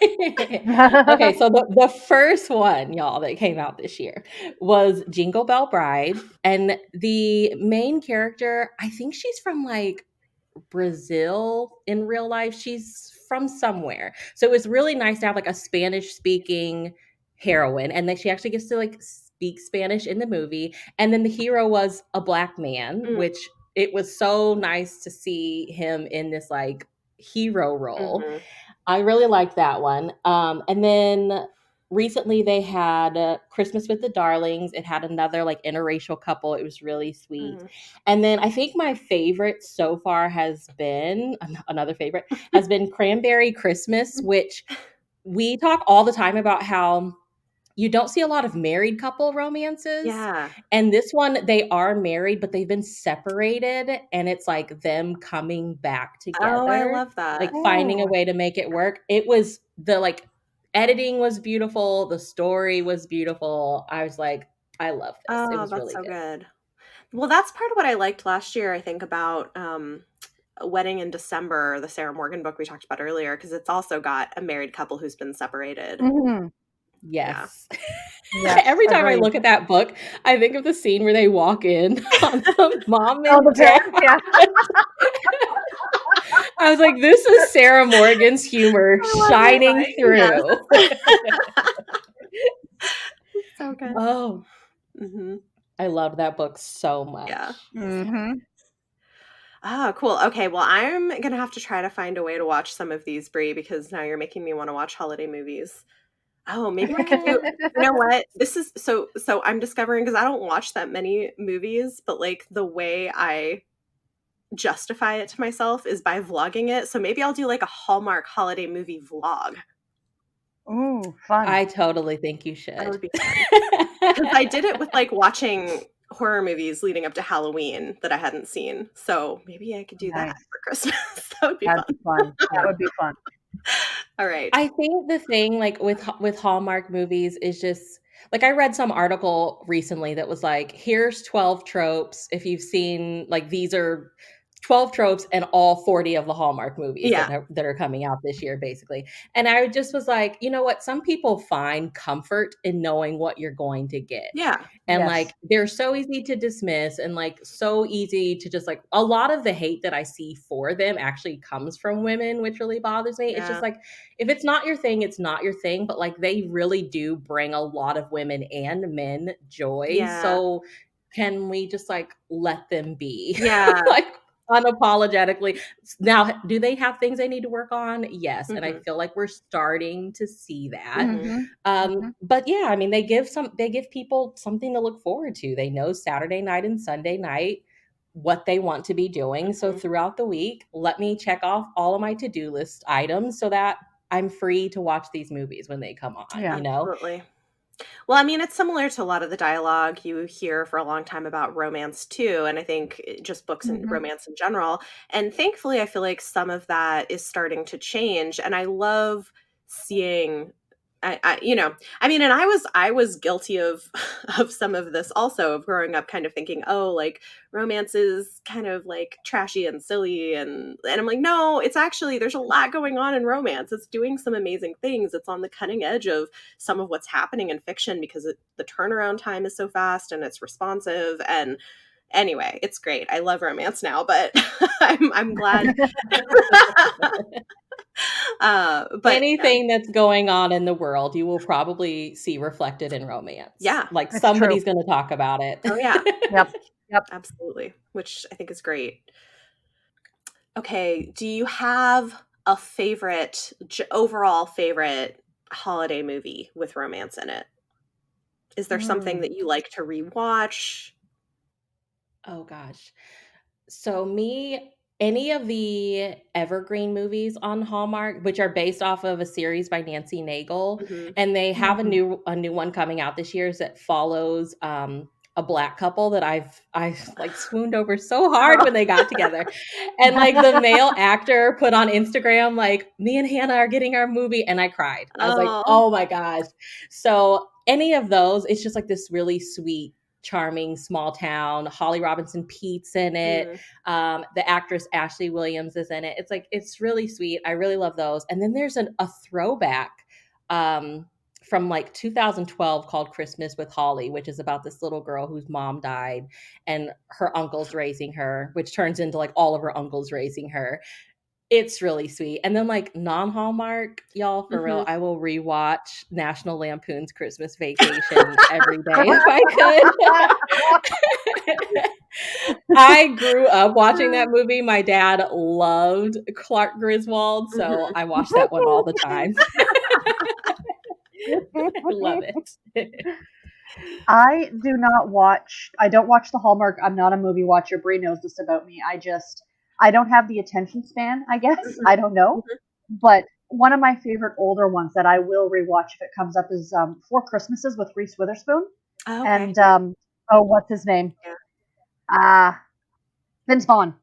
Okay, so the first one, y'all, that came out this year was Jingle Bell Bride. And the main character, I think she's from like Brazil in real life. She's from somewhere. So it was really nice to have like a Spanish speaking heroine. And then she actually gets to like speak Spanish in the movie. And then the hero was a Black man, which it was so nice to see him in this like hero role. I really liked that one. And then recently they had Christmas with the Darlings. It had another like interracial couple. It was really sweet. And then I think my favorite so far has been Cranberry Christmas, which we talk all the time about how you don't see a lot of married couple romances. Yeah. And this one, they are married, but they've been separated. And it's like them coming back together. Oh, I love that. Like finding a way to make it work. It was the like editing was beautiful. The story was beautiful. I was like, I love this. Oh, it was that's really so good. Well, that's part of what I liked last year, I think, about A Wedding in December, the Sarah Morgan book we talked about earlier, because it's also got a married couple who's been separated. Mm-hmm. Yes. Yes, Every time I agreed. look at that book, I think of the scene where they walk in on the mom Oh, and the dad. parents, yeah. I was like, this is Sarah Morgan's humor shining through. So good. Oh, Mm-hmm. I love that book so much. Yeah. Mm-hmm. Oh, cool. Okay, well, I'm gonna have to try to find a way to watch some of these, Bree, because now you're making me want to watch holiday movies. Oh, maybe I could do. You know what? This is so. I'm discovering, because I don't watch that many movies, but like the way I justify it to myself is by vlogging it. So maybe I'll do like a Hallmark holiday movie vlog. Ooh, fun. I totally think you should. That would be fun. Because I did it with like watching horror movies leading up to Halloween that I hadn't seen. So maybe I could do that for Christmas. That would be That'd fun. be fun. That would be fun. All right. I think the thing like with Hallmark movies is just like I read some article recently that was like, here's 12 tropes. If you've seen like these are 12 tropes and all 40 of the Hallmark movies that are coming out this year, basically. And I just was like, you know what? Some people find comfort in knowing what you're going to get. Yeah. And like they're so easy to dismiss and like so easy to just like a lot of the hate that I see for them actually comes from women, which really bothers me. It's just like if it's not your thing, it's not your thing. But like they really do bring a lot of women and men joy. Yeah. So can we just like let them be? Yeah. Like unapologetically. Now, do they have things they need to work on? Yes. Mm-hmm. And I feel like we're starting to see that. Mm-hmm. But yeah, I mean, they give people something to look forward to. They know Saturday night and Sunday night what they want to be doing. So throughout the week, let me check off all of my to-do list items so that I'm free to watch these movies when they come on, you know? Absolutely. Well, I mean, it's similar to a lot of the dialogue you hear for a long time about romance too, and I think just books and romance in general. And thankfully, I feel like some of that is starting to change, and I love seeing. And I was guilty of some of this also, of growing up kind of thinking, oh, like romance is kind of like trashy and silly, and I'm like, no, it's actually, there's a lot going on in romance. It's doing some amazing things. It's on the cutting edge of some of what's happening in fiction because the turnaround time is so fast and it's responsive. And anyway, it's great. I love romance now, but I'm glad. But anything that's going on in the world, you will probably see reflected in romance. Yeah. Like somebody's going to talk about it. Oh yeah. Yep. Absolutely. Which I think is great. Okay. Do you have a favorite, overall favorite holiday movie with romance in it? Is there something that you like to rewatch? Oh gosh. So any of the Evergreen movies on Hallmark, which are based off of a series by Nancy Nagel, and they have a new one coming out this year that follows a Black couple that I've like swooned over so hard when they got together. And like the male actor put on Instagram, like, me and Hannah are getting our movie, and I cried. I was like, oh my gosh. So any of those, it's just like this really sweet, charming small town. Holly Robinson Pete's in it. The actress Ashley Williams is in it. It's like, it's really sweet. I really love those. And then there's a throwback from like 2012 called Christmas with Holly, which is about this little girl whose mom died and her uncle's raising her, which turns into like all of her uncles raising her. It's really sweet. And then like non-Hallmark, y'all, for real, I will rewatch National Lampoon's Christmas Vacation every day if I could. I grew up watching that movie. My dad loved Clark Griswold, so I watch that one all the time. I love it. I don't watch the Hallmark. I'm not a movie watcher. Bree knows this about me. I don't have the attention span, I guess. I don't know. But one of my favorite older ones that I will rewatch if it comes up is Four Christmases with Reese Witherspoon. Oh, okay. And what's his name? Vince Vaughn.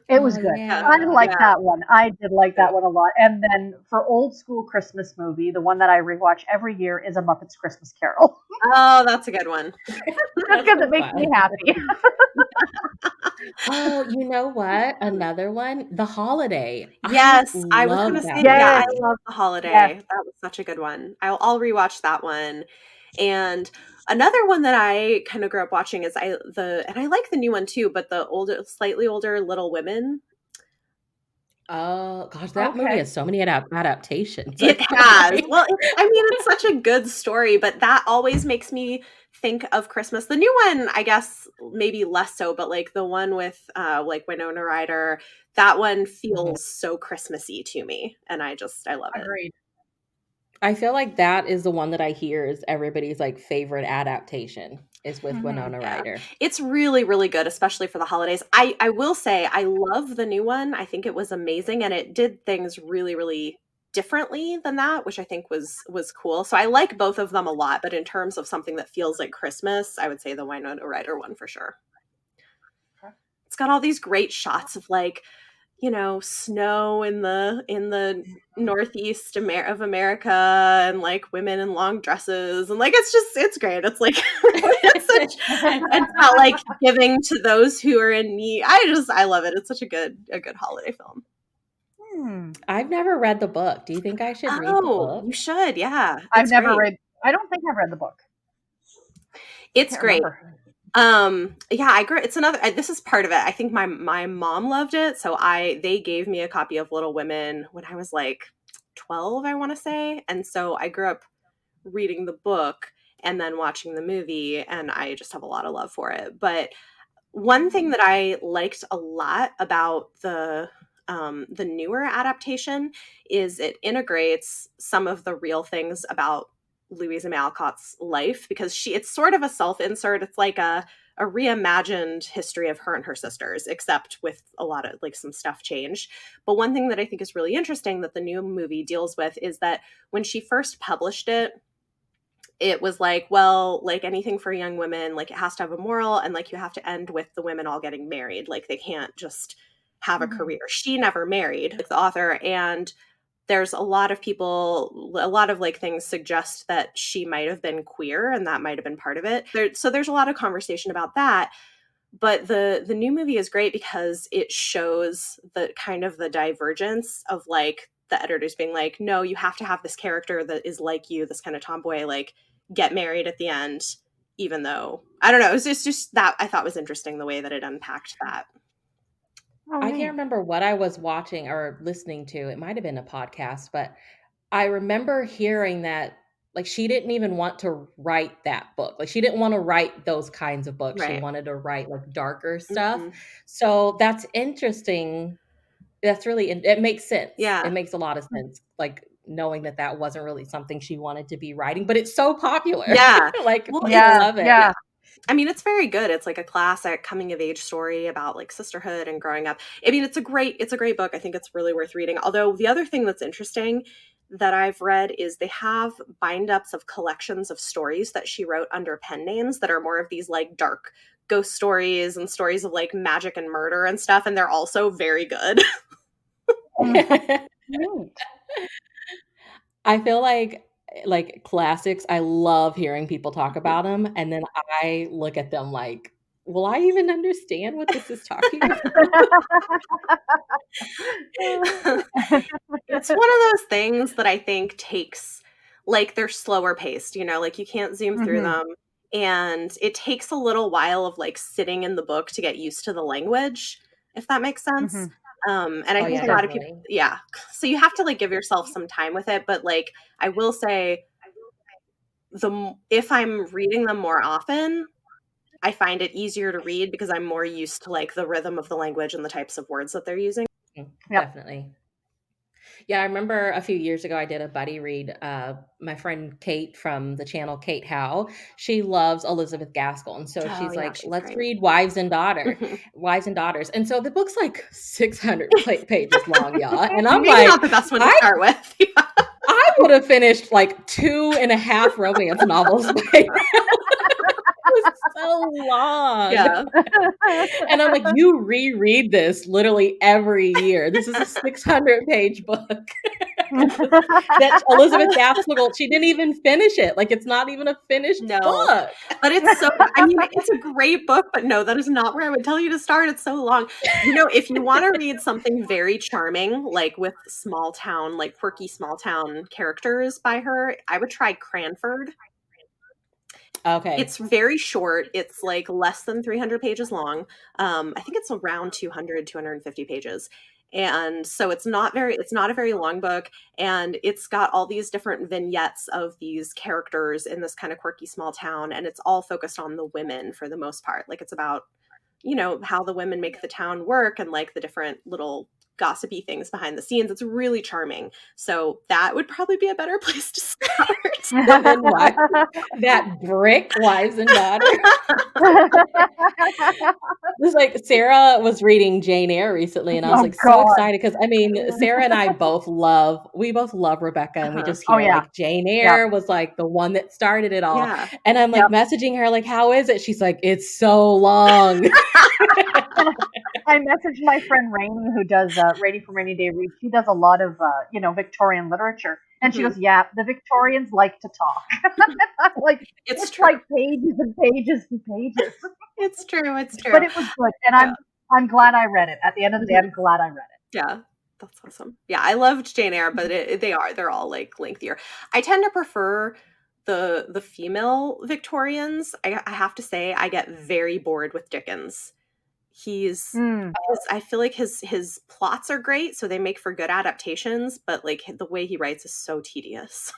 It was Oh, good. yeah. I like Yeah. that one. I did like that one a lot. And then for old school Christmas movie, the one that I rewatch every year is A Muppets Christmas Carol. Oh, that's a good one. Just That's because so it makes me fun. happy. Oh, you know what? Another one, The Holiday. I Yes, I was love gonna that say, yeah, I Yes, movie. love The yes. Holiday. That was such a good one. I'll rewatch that one. And another one that I kind of grew up watching is and I like the new one too, but the older, slightly older Little Women. Oh gosh, that movie Okay. has so many adaptations. I It feel has. like. Well, I mean, it's such a good story, but that always makes me think of Christmas. The new one, I guess, maybe less so, but like the one with like Winona Ryder, that one Mhm. feels so Christmassy to me, and I love it. Agreed. I feel like that is the one that I hear is everybody's like favorite adaptation is with Mhm. Winona Yeah. Ryder. It's really, really good, especially for the holidays. I will say I love the new one. I think it was amazing and it did things really, really differently than that, which I think was cool. So I like both of them a lot, but in terms of something that feels like Christmas, I would say the Winona Ryder one for sure. Okay. It's got all these great shots of like, snow in the northeast of America and like women in long dresses and like it's great. It's like it's not like giving to those who are in need. I love it. It's such a good holiday film. Hmm. I've never read the book. Do you think I should read the Oh, you book? should. Yeah. I've It's never great. read. I don't think I've read the book. It's Can't great. remember. Yeah, I agree. It's another this is part of it. I think my mom loved it, so they gave me a copy of Little Women when I was like 12, I want to say. And so I grew up reading the book and then watching the movie, and I just have a lot of love for it. But one thing that I liked a lot about the newer adaptation is it integrates some of the real things about Louisa May Alcott's life because it's sort of a self-insert. It's like a reimagined history of her and her sisters, except with a lot of like some stuff changed. But one thing that I think is really interesting that the new movie deals with is that when she first published it was like, well, like anything for young women, like it has to have a moral and like you have to end with the women all getting married. Like they can't just have a Mhm. career. She never married, like the author. And there's a lot of like things suggest that she might have been queer and that might have been part of it. So there's a lot of conversation about that. But the new movie is great because it shows the kind of the divergence of like the editors being like, no, you have to have this character that is like you, this kind of tomboy, like get married at the end, even though I don't know, it's just that I thought was interesting the way that it unpacked that. Oh, I neat. can't remember what I was watching or listening to. It might have been a podcast, but I remember hearing that like she didn't even want to write that book. Like she didn't want to write those kinds of books. She Right. wanted to write like darker stuff. Mhm. So that's interesting. That's really it makes sense. Yeah. It makes a lot of sense. Like knowing that that wasn't really something she wanted to be writing, but it's so popular. Yeah. Like Well, people Yeah, love it. yeah. I mean, it's very good. It's like a classic coming of age story about like sisterhood and growing up. I mean, it's a great book. I think it's really worth reading. Although the other thing that's interesting that I've read is they have bind-ups of collections of stories that she wrote under pen names that are more of these like dark ghost stories and stories of like magic and murder and stuff, and they're also very good. Neat. I feel like classics, I love hearing people talk about them, and then I look at them like, "Will I even understand what this is talking about?" It's one of those things that I think takes like they're slower paced, like you can't zoom through Mhm. them. And it takes a little while of like sitting in the book to get used to the language, if that makes sense. Mhm. And I Oh, think yeah, a lot of people, definitely. yeah. So you have to like give yourself some time with it. But like I will say, if I'm reading them more often, I find it easier to read because I'm more used to like the rhythm of the language and the types of words that they're using. Mm, Yep. definitely. Yeah, I remember a few years ago I did a buddy read. My friend Kate from the channel Kate Howe, she loves Elizabeth Gaskell, and so Oh she's yeah, like, she's "Let's great. read Wives and Daughters." And so the book's like 600 pages long, y'all. And I'm Maybe like, not the best one to I start with. I would have finished like 2.5 romance novels by now. It was so so long. Yeah. And I'm like, you reread this literally every year. This is a 600-page book that Elizabeth Gaskell, she didn't even finish it. Like, it's not even a finished book. But it's so, I mean, it's a great book, but no, that is not where I would tell you to start. It's so long. You know, if you want to read something very charming, like with small town, like quirky small town characters by her, I would try Cranford. Okay. It's very short. It's like less than 300 pages long. I think it's around 250 pages. And so it's not a very long book. And it's got all these different vignettes of these characters in this kind of quirky small town. And it's all focused on the women for the most part. Like, it's about, you know, how the women make the town work and like the different little gossipy things behind the scenes. It's really charming. So that would probably be a better place to start. That brick Wives and Daughters. It's like Sarah was reading Jane Eyre recently, and I was so excited because, I mean, Sarah and I both love Rebecca, and we just hear like Jane Eyre was like the one that started it all. Yeah. And I'm like messaging her like, how is it? She's like, it's so long. I messaged my friend Rainy, who does Rainy from Rainy Day Reads. She does a lot of Victorian literature, and she goes, "Yeah, the Victorians like to talk." Like it's like pages and pages and pages. It's true. It's true. But it was good, and I'm glad I read it. At the end of the day, I'm glad I read it. Yeah. That's awesome. Yeah, I loved Jane Eyre, but they're all like lengthier. I tend to prefer the female Victorians. I have to say, I get very bored with Dickens. I feel like his plots are great, so they make for good adaptations, but like the way he writes is so tedious.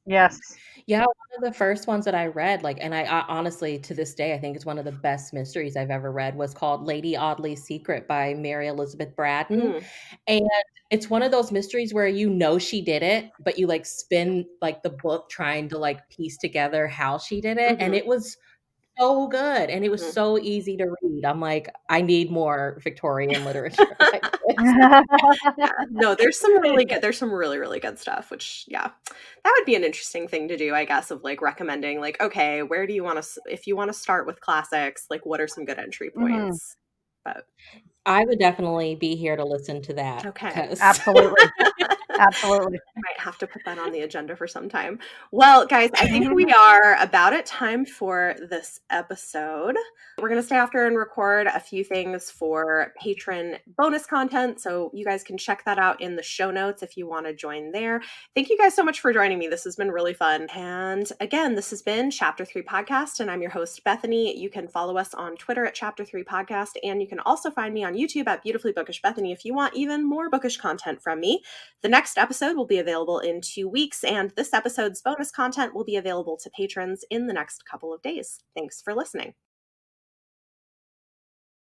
Yes. Yeah, one of the first ones that I read, like, and I honestly, to this day, I think it's one of the best mysteries I've ever read, was called Lady Audley's Secret by Mary Elizabeth Braddon. And it's one of those mysteries where you know she did it, but you like spin like the book trying to like piece together how she did it. And it was so good, and it was so easy to read. I'm like, I need more Victorian literature like this. No, there's some really, really good stuff, which that would be an interesting thing to do, I guess, of like recommending like, okay, where do you want to, if you want to start with classics, like what are some good entry points? But I would definitely be here to listen to that. Okay. Absolutely. Absolutely. Might have to put that on the agenda for some time. Well, guys, I think we are about at time for this episode. We're going to stay after and record a few things for patron bonus content, so you guys can check that out in the show notes if you want to join there. Thank you guys so much for joining me. This has been really fun. And again, this has been Chapter 3 Podcast, and I'm your host, Bethany. You can follow us on Twitter at Chapter 3 Podcast, and you can also find me on YouTube at Beautifully Bookish Bethany if you want even more bookish content from me. The next episode will be available in 2 weeks, and this episode's bonus content will be available to patrons in the next couple of days. Thanks for listening.